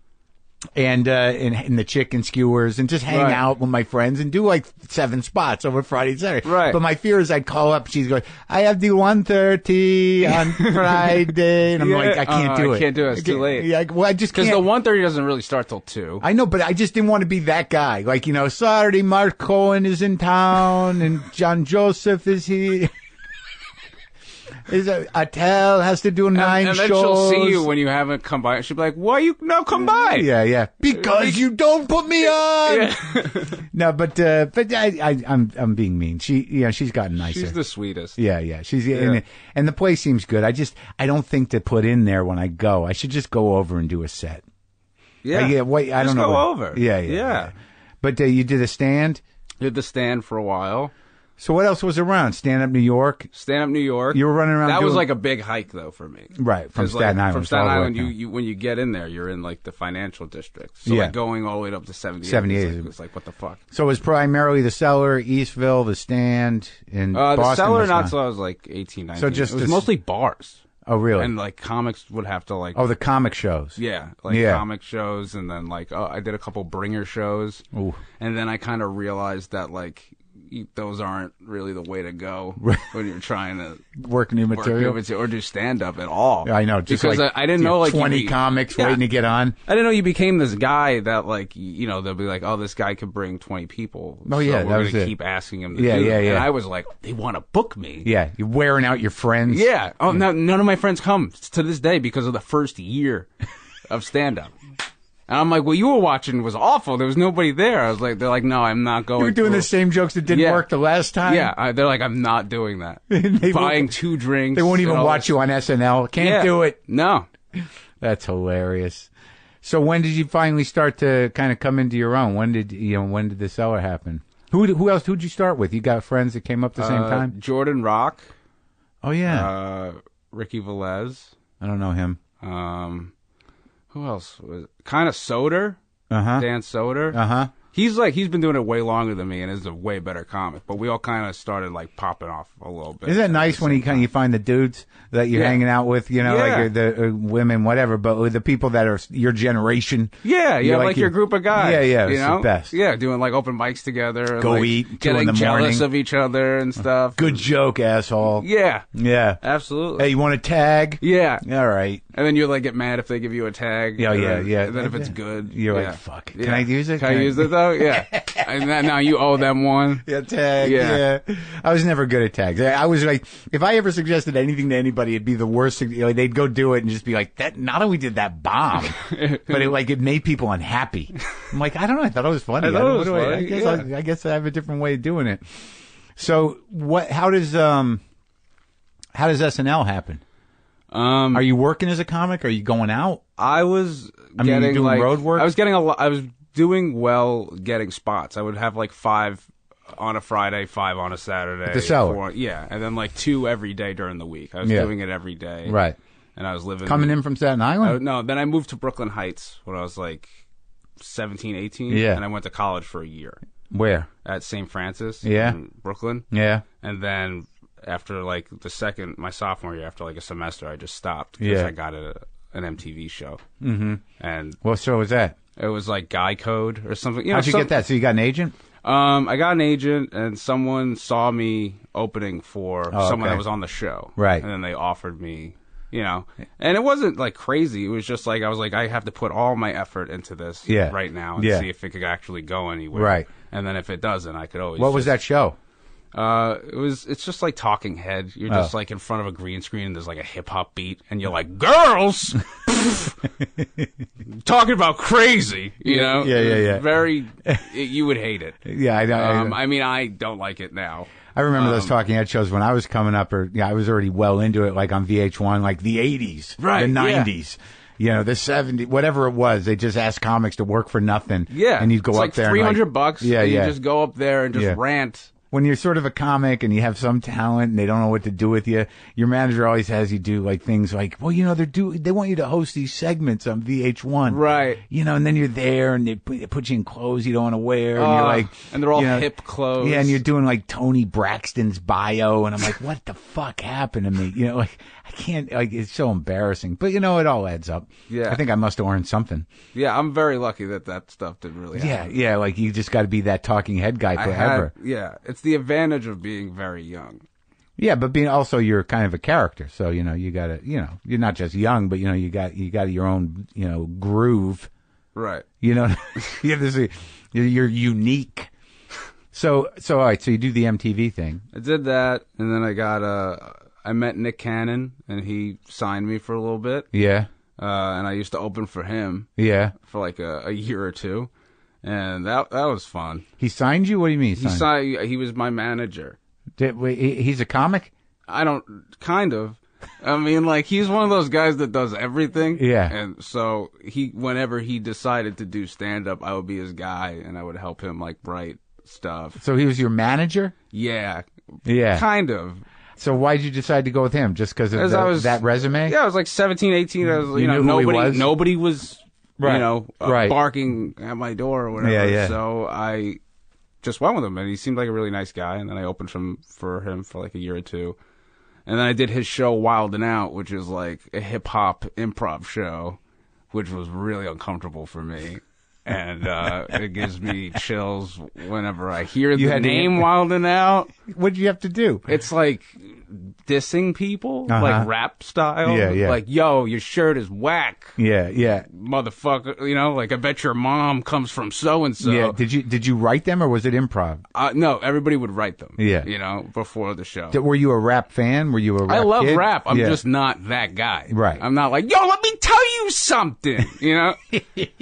And the chicken skewers and just hang out with my friends and do like 7 spots over Friday and Saturday. Right. But my fear is I'd call up, she's going, I have the 1:30 on Friday. And I'm like, I can't do it. I can't do it. It's too late. Yeah, well, I just can't. Because the 1:30 doesn't really start till 2. I know, but I just didn't want to be that guy. Like, Saturday, Mark Cohen is in town and John Joseph is here. Is Attell has to do 9 and then shows. She'll see you when you haven't come by. She'll be like, "Why you now come by?" Yeah. Because you don't put me on. Yeah. No, but I'm being mean. She's gotten nicer. She's the sweetest. Yeah. And the place seems good. I don't think to put in there when I go. I should just go over and do a set. Yeah. Wait, I don't know. Just go over. Yeah. But you did a stand. Did the stand for a while. So what else was around? Stand Up New York? Stand Up New York. You were running around. That was like a big hike, though, for me. Right, from Staten Island. From Staten Island, you when you get in there, you're in like the financial district. So like going all the way up to 78. 78. It's like what the fuck. So it was primarily the cellar, Eastville, the stand, and Boston. The cellar not till I was like 18, 19. So just it was mostly bars. Oh, really? And like comics would have to like. Oh, the comic shows. Yeah, comic shows, and then like I did a couple bringer shows. Ooh. And then I kind of realized that like. Those aren't really the way to go when you're trying to work new material or do stand up at all. I know, just because like, I didn't know like 20 comics waiting to get on. I didn't know you became this guy that like they'll be like, oh, this guy could bring 20 people. Oh yeah, so that we're was gonna it. keep asking him to do that. And I was like, they want to book me. Yeah, you're wearing out your friends. Yeah. Oh, no, none of my friends come to this day because of the first year of stand up. And I'm like, well, you were watching was awful. There was nobody there. I was like, they're like, no, I'm not going. You were doing the same jokes that didn't work the last time. Yeah, they're like, I'm not doing that. Buying 2 drinks. They won't even watch you on SNL. Can't do it. No. That's hilarious. So when did you finally start to kind of come into your own? When did the cellar happen? Who else? Who'd you start with? You got friends that came up the same time? Jordan Rock. Oh yeah. Ricky Velez. I don't know him. Who else was kind of Soder? Uh-huh. Dan Soder. Uh-huh. He's been doing it way longer than me and is a way better comic. But we all kind of started like popping off a little bit. Isn't that nice when you find the dudes that you're hanging out with, you know, like the women, whatever, but with the people that are your generation? Yeah, like your group of guys. Yeah, you it's know? the best. Yeah, doing like open mics together. And, Go like, eat, 2 getting in the jealous morning. of each other and stuff. Good joke, asshole. Yeah. Yeah. Absolutely. Hey, you want a tag? Yeah. All right. And then you like get mad if they give you a tag. Yeah. And then if it's good, you're like, fuck. Yeah. Can I use it? Can I use it though? Yeah. And then now you owe them one. Yeah, tag. Yeah. I was never good at tags. I was like, if I ever suggested anything to anybody, it'd be the worst. Like, they'd go do it and just be like, "That not only did that bomb, but it made people unhappy." I'm like, I don't know. I thought it was funny. I guess I have a different way of doing it. So How does SNL happen? Are you working as a comic? Are you going out? I was you're doing like road work? I was getting I was doing well getting spots. I would have like 5 on a Friday, 5 on a Saturday. At the Cellar. 4, and then like 2 every day during the week. I was doing it every day. Right. And I was living coming in from Staten Island? No, then I moved to Brooklyn Heights when I was like 17, 18. Yeah. And I went to college for a year. Where? At St. Francis in Brooklyn. Yeah. And then after like my sophomore year, after like a semester, I just stopped because I got an MTV show. Mm-hmm. And what show was that? It was like Guy Code or something. How'd you get that? So you got an agent? I got an agent, and someone saw me opening for someone that was on the show. Right. And then they offered me, and it wasn't like crazy. It was just like, I was like, I have to put all my effort into this right now and see if it could actually go anywhere. Right. And then if it doesn't, I could always. What was that show? It's just like Talking Head. You're just like in front of a green screen and there's like a hip hop beat and you're like, girls talking about crazy, Yeah. Very, you would hate it. Yeah, I mean, I don't like it now. I remember those Talking Head shows when I was coming up, I was already well into it, like on VH1, like the 80s, right, the 90s. Yeah. The 70s, whatever it was, they just asked comics to work for nothing. Yeah. And you'd go up there. It's like $300. Yeah, and you just go up there and just rant. When you're sort of a comic and you have some talent and they don't know what to do with you, your manager always has you do like things like, well, they want you to host these segments on VH1. Right. And then you're there and they put you in clothes you don't want to wear and you're like, and they're all hip clothes. Yeah. And you're doing like Tony Braxton's bio. And I'm like, what the fuck happened to me? I can't, it's so embarrassing, but it all adds up. Yeah. I think I must have earned something. Yeah. I'm very lucky that stuff didn't really happen. Yeah. Like you just got to be that talking head guy forever. It's the advantage of being very young. Yeah, but you're kind of a character, so you gotta, you're not just young, but you got your own, groove. Right. You have this, you're unique. So all right, so you do the MTV thing. I did that, and then I met Nick Cannon, and he signed me for a little bit. Yeah. And I used to open for him. Yeah. For like a year or two. And that was fun. He signed you? What do you mean? He was my manager. He's a comic? Kind of. I mean, like, he's one of those guys that does everything. Yeah. And so whenever he decided to do stand up, I would be his guy and I would help him like write stuff. So he was your manager? Yeah. Yeah. Kind of. So why did you decide to go with him? Just because of that resume? Yeah, I was like 17, 18. I was, nobody was. Barking at my door or whatever. Yeah. So I just went with him, and he seemed like a really nice guy. And then I opened for him for like a year or two. And then I did his show Wild 'N Out, which is like a hip hop improv show, which was really uncomfortable for me. And it gives me chills whenever I hear the name Wild 'N Out. What did you have to do? It's like dissing people, like rap style. Yeah. Like, yo, your shirt is whack. Yeah. Motherfucker, like, I bet your mom comes from so-and-so. Yeah. Did you write them or was it improv? No, everybody would write them. Yeah. Before the show. Were you a rap fan? Were you a rap I love kid? rap. I'm just not that guy. Right. I'm not like, yo, let me tell you something.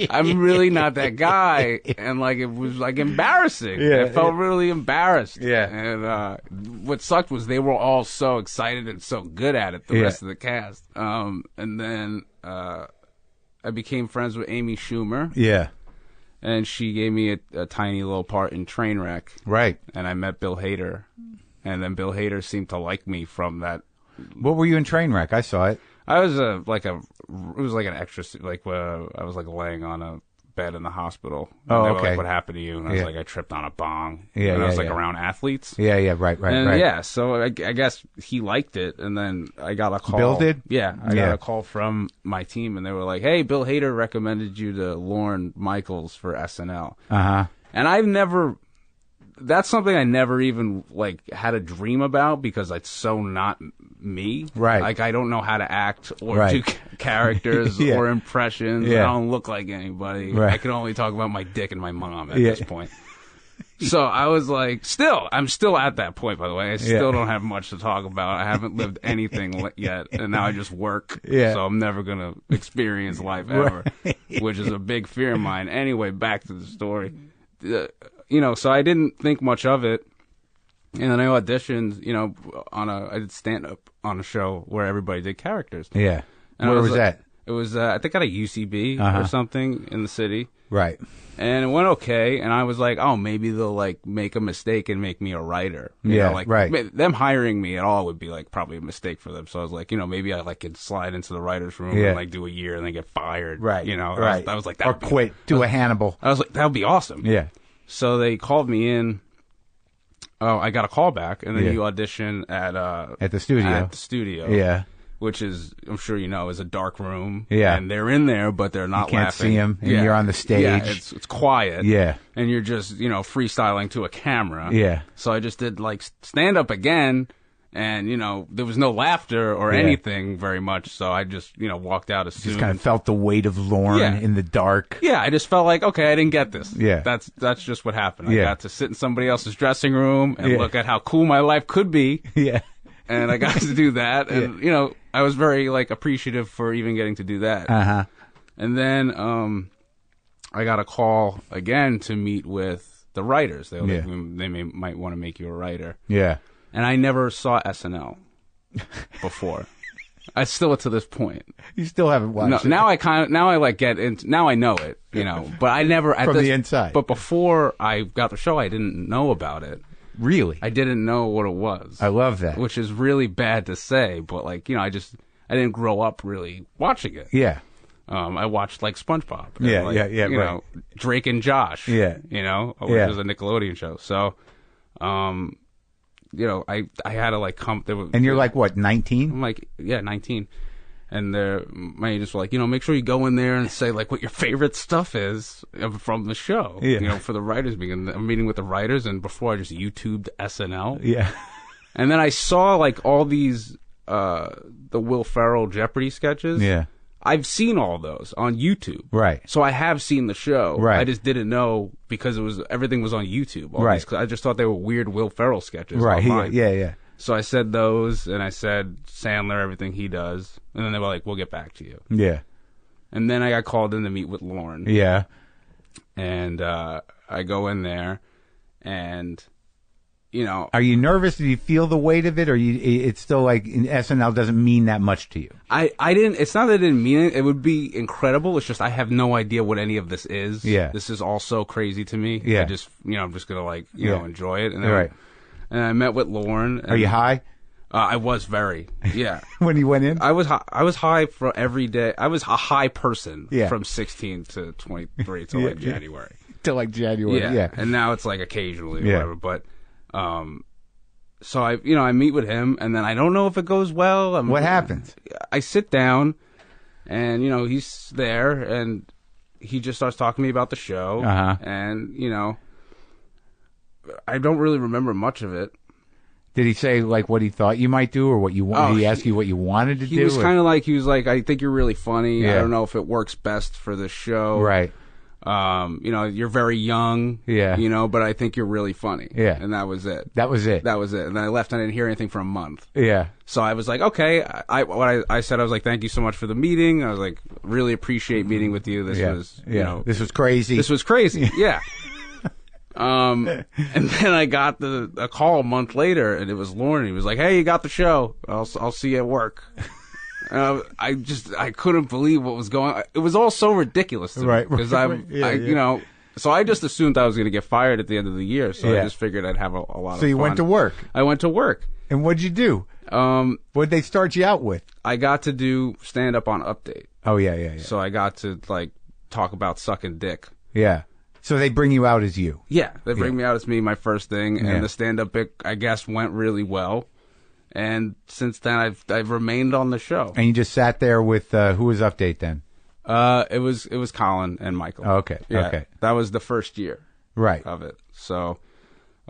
I'm really not that guy. And like, it was like embarrassing. Yeah. I felt really embarrassed. Yeah. And what sucked was they were all so excited and so good at it, the rest of the cast. And then I became friends with Amy Schumer. Yeah. And she gave me a tiny little part in Trainwreck. Right. And I met Bill Hader. And then Bill Hader seemed to like me from that. What were you in Trainwreck? I saw it. I was it was like an extra, like I was like laying on a bed in the hospital. And Oh, they were okay. like, what happened to you? And I was Yeah. like, I tripped on a bong. Yeah, and I was yeah, like yeah. around athletes. Yeah, right. And yeah, so I guess he liked it, and then I got a call. Bill did? Yeah, I got a call from my team, and they were like, "Hey, Bill Hader recommended you to Lorne Michaels for SNL." And I've never. That's something I never even like had a dream about because it's so not me. Right. Like I don't know how to act or Right. do characters Yeah. or impressions. Yeah. I don't look like anybody. Right. I can only talk about my dick and my mom at this point. So I was like, I'm still at that point, by the way. I still don't have much to talk about. I haven't lived anything yet, and now I just work. Yeah. So I'm never going to experience life ever, which is a big fear of mine. Anyway, back to the story. So I didn't think much of it. And then I auditioned, I did stand-up on a show where everybody did characters. Yeah. And Where was that? It was, I think at a UCB or something in the city. Right. And it went okay, and I was like, oh, maybe they'll, like, make a mistake and make me a writer. Right. Them hiring me at all would be, like, probably a mistake for them. So I was like, maybe I, like, could slide into the writer's room and, like, do a year and then get fired. Right. Right. I was like, that or would be, quit, do a Hannibal. I was like, that would be awesome. Yeah. So they called me in. Oh, I got a call back, and then Yeah. you audition at the studio. At the studio. Yeah. Which is, I'm sure you know, is a dark room. Yeah. And they're in there, but they're not You can't laughing. see 'em, and you're on the stage. Yeah, it's quiet. Yeah. And you're just, freestyling to a camera. Yeah. So I just did, like, stand-up again, and, there was no laughter or Yeah. anything very much, so I just, walked out as soon. Just kind of felt the weight of Lorne Yeah. in the dark. Yeah, I just felt like, okay, I didn't get this. Yeah. That's just what happened. I Yeah. got to sit in somebody else's dressing room and Yeah. look at how cool my life could be. Yeah. And I got to do that, and I was very like appreciative for even getting to do that. And then I got a call again to meet with the writers. They might want to make you a writer. Yeah. And I never saw SNL before. I still to this point. You still haven't watched it. Now I like get into, now I know it, but I never From the inside. But before I got the show, I didn't know about it. Really? I didn't know what it was. I love that. Which is really bad to say, but like, I didn't grow up really watching it. Yeah. I watched like SpongeBob. And, Yeah, like, yeah, you right. know, Drake and Josh. Yeah. Which Yeah. is a Nickelodeon show. So, I had to like come. And you're like, what, 19? I'm like, yeah, 19. And my agents were like, make sure you go in there and say like what your favorite stuff is from the show. Yeah. For the writers meeting. I'm meeting with the writers, and before I just YouTubed SNL. Yeah. And then I saw like all these the Will Ferrell Jeopardy sketches. Yeah. I've seen all those on YouTube. Right. So I have seen the show. Right. I just didn't know because everything was on YouTube. Right. I just thought they were weird Will Ferrell sketches. Right. Online. Yeah. So I said those, and I said Sandler, everything he does. And then they were like, we'll get back to you. Yeah. And then I got called in to meet with Lorne. Yeah. And I go in there, and, Are you nervous? Do you feel the weight of it? Or it's still like SNL doesn't mean that much to you? I didn't, it's not that I didn't mean it. It would be incredible. It's just I have no idea what any of this is. Yeah. This is all so crazy to me. Yeah. I just, I'm just going to like, enjoy it. And then, Right. And I met with Lorne. Are you high? I was very, yeah. When you went in? I was high for every day. I was a high person Yeah. from 16 to 23 till like January. Till like January. Yeah. And now it's like occasionally or Yeah. whatever. But, so I meet with him, and then I don't know if it goes well. What happens? I sit down, and, he's there, and he just starts talking to me about the show. And, I don't really remember much of it. Did he say like what he thought you might do, or what you want? Did he ask you what you wanted to do? He was kind of like, I think you're really funny. Yeah. I don't know if it works best for the show. Right. You're very young. Yeah. But I think you're really funny. Yeah. And that was it. That was it. And then I left and I didn't hear anything for a month. Yeah. So I was like, okay. I said, I was like, thank you so much for the meeting. I was like, really appreciate meeting with you. This was, this was crazy. This was crazy. Yeah. And then I got a call a month later, and it was Lorne. He was like, "Hey, you got the show. I'll see you at work." I couldn't believe what was going on. It was all so ridiculous to me because so I just assumed I was going to get fired at the end of the year. So I just figured I'd have a lot of fun. So you went to work. I went to work. And what'd you do? What'd they start you out with? I got to do stand up on Update. Oh yeah. So I got to like talk about sucking dick. Yeah. So they bring you out as you. Yeah, they bring me out as me, my first thing, and the stand-up bit, I guess, went really well. And since then, I've remained on the show. And you just sat there with who was Update then? It was Colin and Michael. Oh, okay. Yeah, okay. that was the first year of it. So,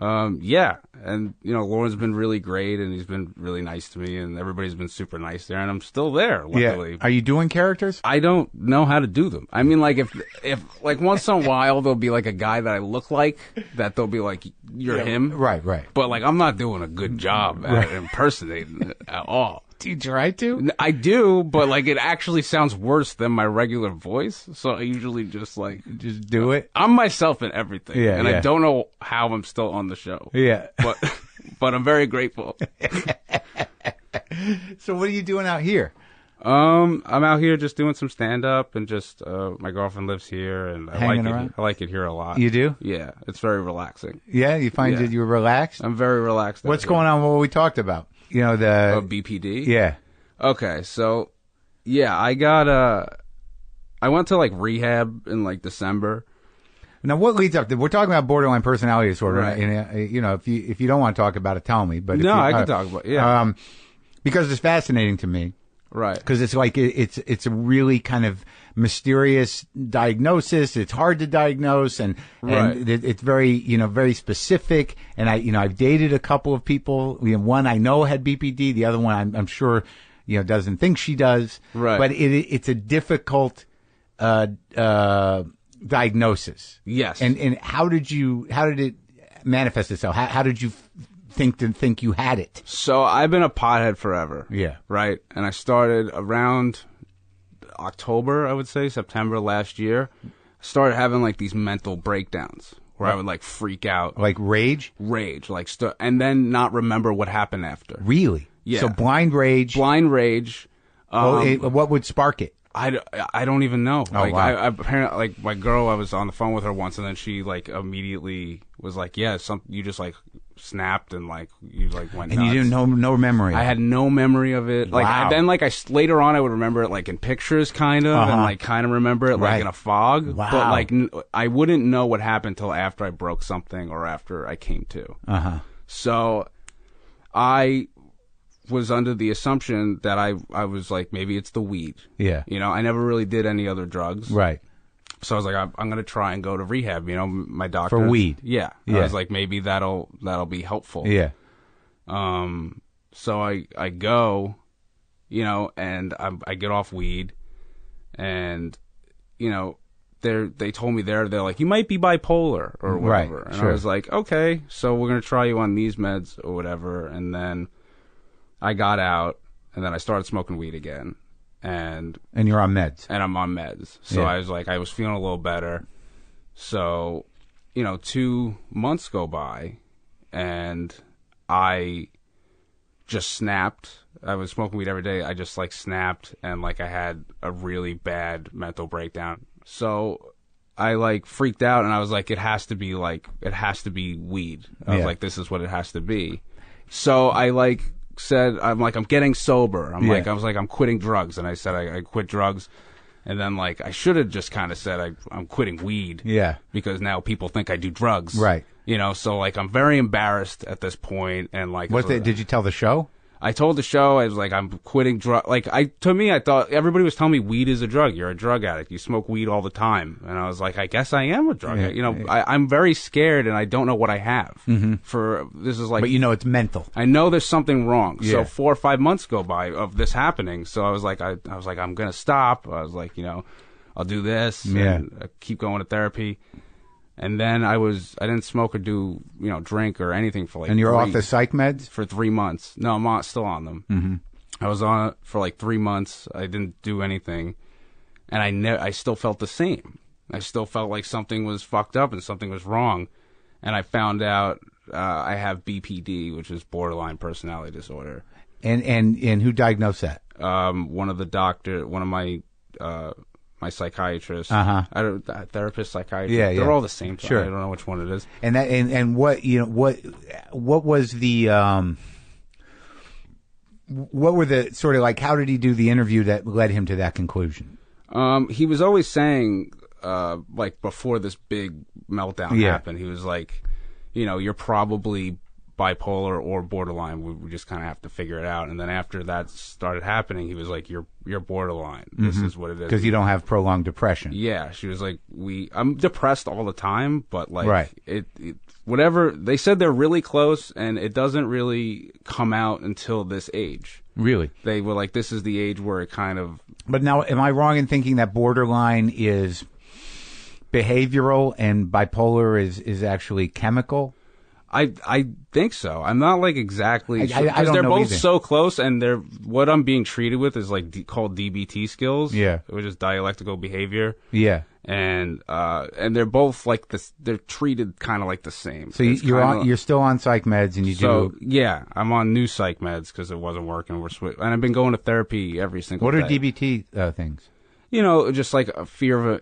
yeah, and Lauren's been really great, and he's been really nice to me, and everybody's been super nice there, and I'm still there. Luckily. Yeah. Are you doing characters? I don't know how to do them. I mean, like if like once in a while there'll be like a guy that I look like that they'll be like, you're him, Right. But like I'm not doing a good job at impersonating at all. Do you try to? I do, but like it actually sounds worse than my regular voice. So I usually just do it. I'm myself in everything, Yeah, and yeah. I don't know how I'm still on the show. Yeah. but I'm very grateful. So what are you doing out here? I'm out here just doing some stand up, and just my girlfriend lives here, and Hanging around? I like it here a lot. You do? Yeah, it's very relaxing. Yeah, you find that you're relaxed? I'm very relaxed. What's going on? What we talked about? The BPD. Yeah. Okay, so yeah, I went to like rehab in like December. Now, what leads up to? We're talking about borderline personality disorder. Right. And, if you don't want to talk about it, tell me. But No, I can talk about it. Yeah. Because it's fascinating to me. Right. Because it's like it's a really kind of mysterious diagnosis. It's hard to diagnose, and it's very very specific. And I've dated a couple of people. One I know had BPD. The other one I'm sure doesn't think she does. Right. But it's a difficult diagnosis. Yes. And how did it manifest itself? How did you think you had it? So I've been a pothead forever. Yeah. Right. And I started around October, I would say, September last year. I started having like these mental breakdowns where I would like freak out. Like rage? Rage. Like and then not remember what happened after. Really? Yeah. So blind rage. What would spark it? I don't even know. Oh, like wow. I apparently, like my girl, I was on the phone with her once, and then she like immediately was like, "Yeah, you just like snapped and like you like went." And nuts. you didn't no memory. I had no memory of it. Like Wow. then, like later on, I would remember it like in pictures, kind of, and like kind of remember it like in a fog. Wow. But like I wouldn't know what happened till after I broke something or after I came to. So I was under the assumption that I was like, maybe it's the weed. Yeah. I never really did any other drugs. Right. So I was like, I'm going to try and go to rehab. My doctor. For weed. Yeah. I was like, maybe that'll be helpful. Yeah. So I go, and I get off weed, and, they told me they're like, you might be bipolar or whatever. Right, and sure. I was like, okay, so we're going to try you on these meds or whatever. And then I got out, and then I started smoking weed again. And you're on meds. And I'm on meds. So I was like, I was feeling a little better. So, 2 months go by, and I just snapped. I was smoking weed every day. I just like snapped, and like I had a really bad mental breakdown. So I like freaked out, and I was like, it has to be weed. I was like, this is what it has to be. So I like said, I'm getting sober. I was like, I'm quitting drugs. And I said, I quit drugs. And then like, I should have just kind of said, I'm quitting weed. Yeah. Because now people think I do drugs. Right. So like, I'm very embarrassed at this point. And like, Did you tell the show? I told the show, I was like, I'm quitting drug. Like, I thought everybody was telling me weed is a drug. You're a drug addict. You smoke weed all the time. And I was like, I guess I am a drug addict. I'm very scared, and I don't know what I have. This is like, But it's mental. I know there's something wrong. Yeah. So 4 or 5 months go by of this happening. So I was like, I'm gonna stop. I was like, I'll do this. And I keep going to therapy. And then I didn't smoke or do, drink or anything for like. And you're off the psych meds? For 3 months. No, I'm still on them. Mm-hmm. I was on it for like 3 months. I didn't do anything, and I still felt the same. I still felt like something was fucked up and something was wrong, and I found out I have BPD, which is borderline personality disorder. And who diagnosed that? One of my psychiatrist, therapist, psychiatrist. Yeah, They're all the same. Sure. I don't know which one it is. And that and what what was the what were the sort of like, how did he do the interview that led him to that conclusion? He was always saying like before this big meltdown happened, he was like, you know, you're probably bipolar or borderline. We just kind of have to figure it out. And then after that started happening, he was like, you're borderline. This is what it is. Because you don't have prolonged depression. Yeah. She was like, I'm depressed all the time, but like it whatever, they said they're really close and it doesn't really come out until this age. Really? They were like, this is the age where it kind of. But now, am I wrong in thinking that borderline is behavioral and bipolar is actually chemical? I think so. I'm not like exactly sure, I don't they're know both either. so close, and what I'm being treated with is like called DBT skills. Yeah, which is dialectical behavior. Yeah, and they're both like this. They're treated kind of like the same. So you're still on psych meds, and yeah, I'm on new psych meds because it wasn't working. And I've been going to therapy every single day. What are DBT things? You know, just like a fear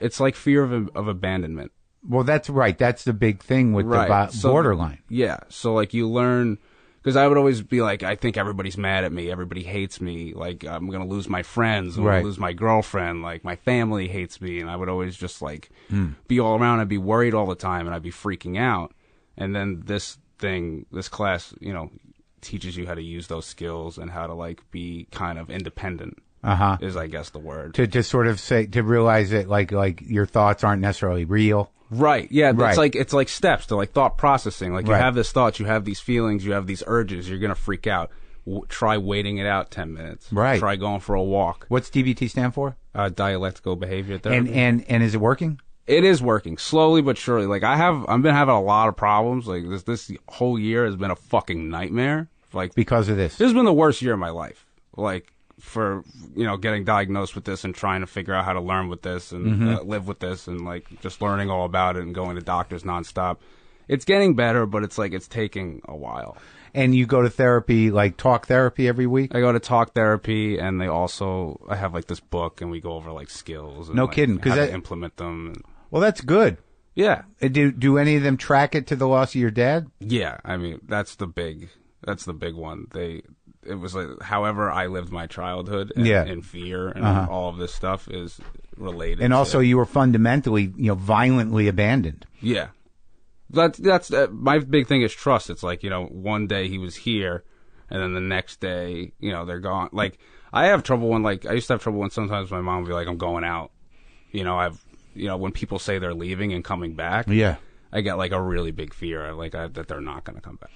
of abandonment. Well, that's right. That's the big thing with the borderline. Yeah. So, like, you learn, because I would always be like, I think everybody's mad at me. Everybody hates me. Like, I'm going to lose my friends. I'm going to lose my girlfriend. Like, my family hates me. And I would always just, like, be all around. I'd be worried all the time, and I'd be freaking out. And then this class, you know, teaches you how to use those skills and how to, like, be kind of independent. Is, I guess, the word. To sort of say, to realize that, like your thoughts aren't necessarily real. Right. Yeah. Right. It's like steps to like thought processing. Like you have this thought, you have these feelings, you have these urges. You're gonna freak out. Try waiting it out 10 minutes. Right. Try going for a walk. What's DBT stand for? Dialectical behavior therapy. And is it working? It is working slowly but surely. Like I've been having a lot of problems. Like this whole year has been a fucking nightmare. Like because of this. This has been the worst year of my life. Like. For, you know, getting diagnosed with this and trying to figure out how to learn with this and live with this and, like, just learning all about it and going to doctors nonstop. It's getting better, but it's, like, it's taking a while. And you go to therapy, like talk therapy every week? I go to talk therapy, and I have, like, this book, and we go over, like, skills. And, no like, kidding. How to implement them. Well, that's good. Yeah. Do any of them track it to the loss of your dad? Yeah. I mean, that's the big one. It was like, however I lived my childhood in fear and all of this stuff is related. And also you were fundamentally, you know, violently abandoned. Yeah. That's my big thing is trust. It's like, you know, one day he was here and then the next day, you know, they're gone. Like I used to have trouble when sometimes my mom would be like, I'm going out. You know, when people say they're leaving and coming back. Yeah. I get like a really big fear, that they're not going to come back.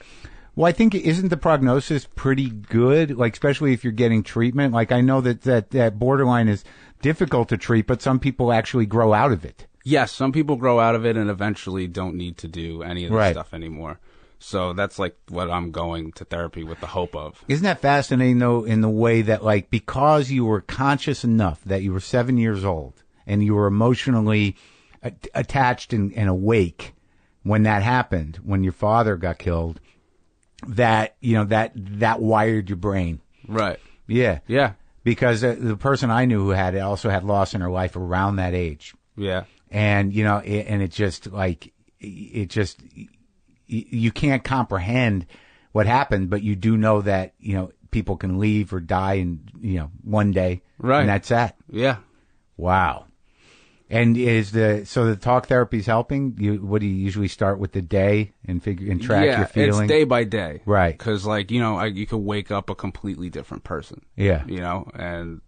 Well, I think isn't the prognosis pretty good? Like, especially if you're getting treatment. Like, I know that borderline is difficult to treat, but some people actually grow out of it. Yes, some people grow out of it and eventually don't need to do any of this stuff anymore. So that's like what I'm going to therapy with the hope of. Isn't that fascinating, though, in the way that, like, because you were conscious enough that you were 7 years old and you were emotionally attached and awake when that happened, when your father got killed, that, you know, that wired your brain. Right. Yeah. Yeah. Because the person I knew who had it also had loss in her life around that age. Yeah. And, you know, you can't comprehend what happened, but you do know that, you know, people can leave or die in, you know, one day. Right. And that's that. Yeah. Wow. And so the talk therapy is helping you? What do you usually start with the day and track your feelings? It's day by day, right? Because like, you know, you could wake up a completely different person. Yeah, you know, and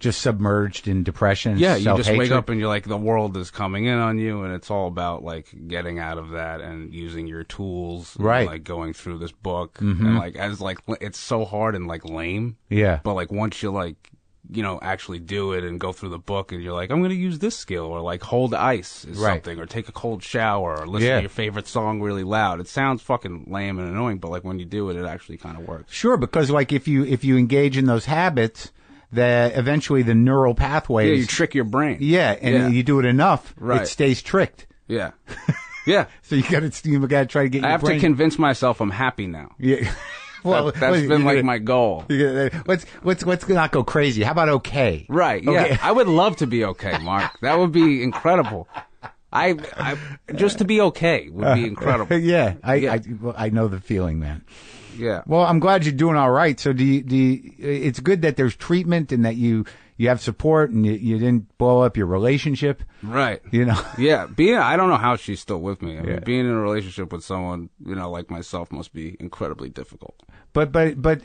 just submerged in depression. Yeah, you just wake up and you're like, the world is coming in on you, and it's all about like getting out of that and using your tools, right? And, like going through this book, and like it's so hard and like lame. Yeah, but like once you like, you know, actually do it and go through the book and you're like, I'm going to use this skill, or like hold ice is something, or take a cold shower, or listen to your favorite song really loud. It sounds fucking lame and annoying, but like when you do it, it actually kind of works. Sure, because like if you engage in those habits, eventually the neural pathways. Yeah, you trick your brain. Yeah, and you do it enough, it stays tricked. Yeah. Yeah. So you got to try to get. I have to convince myself I'm happy now. Yeah. Well, that's been like my goal. Let's not go crazy. How about okay? Right. Yeah. Okay. I would love to be okay, Mark. That would be incredible. I just to be okay would be incredible. Yeah. I know the feeling, man. Yeah. Well, I'm glad you're doing all right. So it's good that there's treatment and that you have support and you didn't blow up your relationship. Right. You know? Yeah. I don't know how she's still with me. I mean, being in a relationship with someone, like myself must be incredibly difficult. But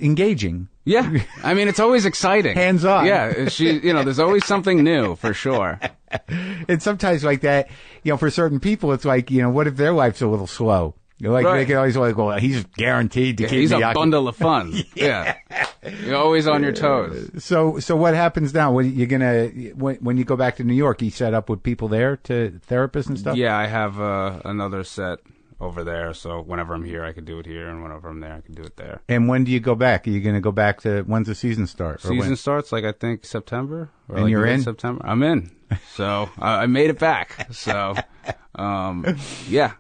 engaging. Yeah. I mean, it's always exciting. Hands on. Yeah. There's always something new for sure. And sometimes like that, for certain people, it's like, what if their life's a little slow? Like, right. They can always like, well, he's guaranteed to keep he's me a bundle of fun. Yeah. You're always on your toes. So what happens now? When you go back to New York, you set up with people there to therapists and stuff? Yeah, I have another set over there. So whenever I'm here, I can do it here. And whenever I'm there, I can do it there. And when do you go back? Are you going to go back to, when's the season start? Season starts I think September. Or and you're in? September. I'm in. So I made it back. So, yeah.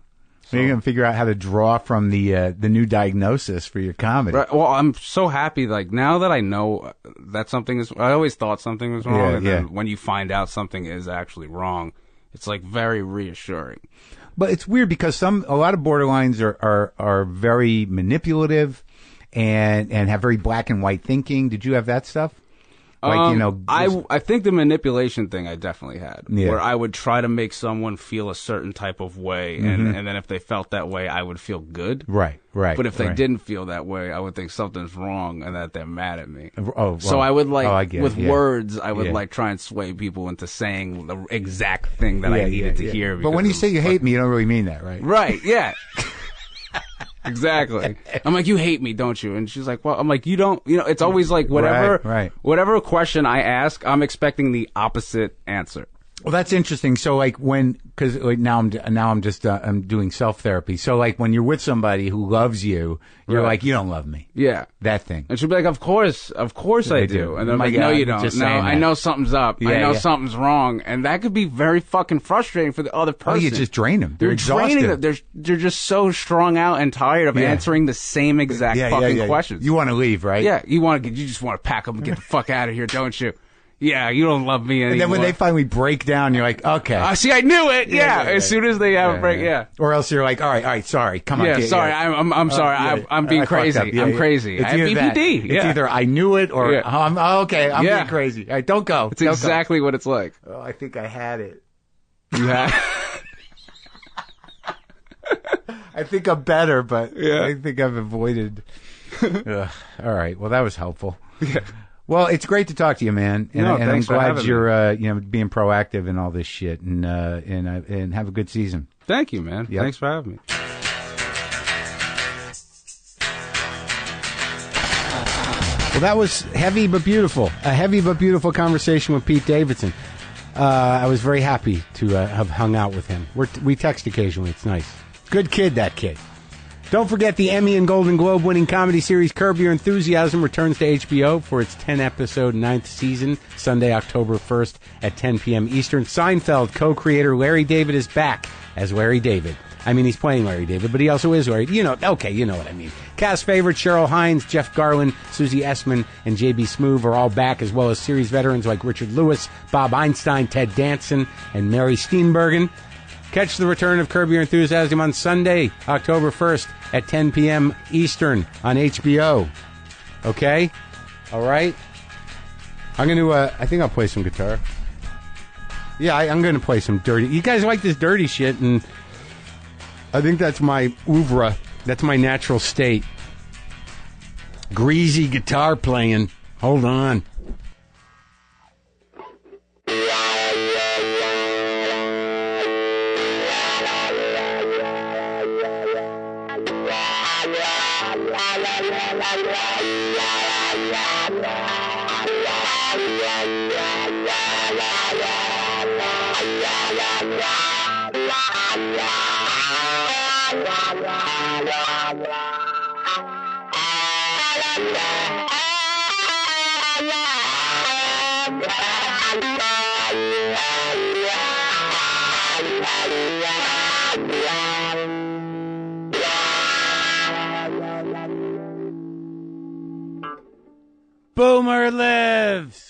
So you're going to figure out how to draw from the new diagnosis for your comedy. Right. Well, I'm so happy. Like, now that I know that something is, I always thought something was wrong. And then when you find out something is actually wrong, it's like very reassuring. But it's weird because a lot of borderlines are very manipulative and have very black and white thinking. Did you have that stuff? Like, I think the manipulation thing I definitely had, where I would try to make someone feel a certain type of way, and then if they felt that way, I would feel good. Right. But if they didn't feel that way, I would think something's wrong and that they're mad at me. Oh, well, so I would with it, words, I would like try and sway people into saying the exact thing that I needed to hear. But when you say you hate me, you don't really mean that, right? Right, yeah. Exactly. I'm like, you hate me, don't you? And she's like, well, I'm like, you don't, it's always like whatever question I ask, I'm expecting the opposite answer. Well, that's interesting. So like because now I'm just I'm doing self therapy. So like when you're with somebody who loves you, you're like, you don't love me. Yeah, that thing. And she'll be like, of course I do. And I'm like, no, you don't. No, I know something's up. I know something's wrong, and that could be very fucking frustrating for the other person. Oh, you just drain them. They're draining them. They're just so strung out and tired of answering the same exact fucking questions. You want to leave, right? Yeah, you just want to pack up and get the fuck out of here, don't you? Yeah, you don't love me anymore. And then when they finally break down, you're like, okay. See, I knew it. Yeah. As soon as they have a break, Or else you're like, all right, sorry, come on. Yeah, sorry, I'm sorry. I'm being crazy. I'm crazy. I have BPD. It's either I knew it or I'm being crazy. All right, don't go. It's exactly what it's like. Oh, I think I had it. You had. I think I'm better, but I think I've avoided. All right. Well, that was helpful. Yeah. Well, it's great to talk to you, man, and I'm glad you're being proactive in all this shit, and have a good season. Thank you, man. Yep. Thanks for having me. Well, that was heavy but beautiful. A heavy but beautiful conversation with Pete Davidson. I was very happy to have hung out with him. We text occasionally. It's nice. Good kid, that kid. Don't forget the Emmy and Golden Globe winning comedy series Curb Your Enthusiasm returns to HBO for its 10-episode 9th season, Sunday, October 1st at 10 p.m. Eastern. Seinfeld co-creator Larry David is back as Larry David. I mean, he's playing Larry David, but he also is Larry. You know what I mean. Cast favorites Cheryl Hines, Jeff Garlin, Susie Essman, and J.B. Smoove are all back, as well as series veterans like Richard Lewis, Bob Einstein, Ted Danson, and Mary Steenburgen. Catch the return of Curb Your Enthusiasm on Sunday, October 1st at 10 p.m. Eastern on HBO. Okay? All right? I'm going to, I think I'll play some guitar. Yeah, I'm going to play some dirty. You guys like this dirty shit, and I think that's my oeuvre. That's my natural state. Greasy guitar playing. Hold on. Boomer lives!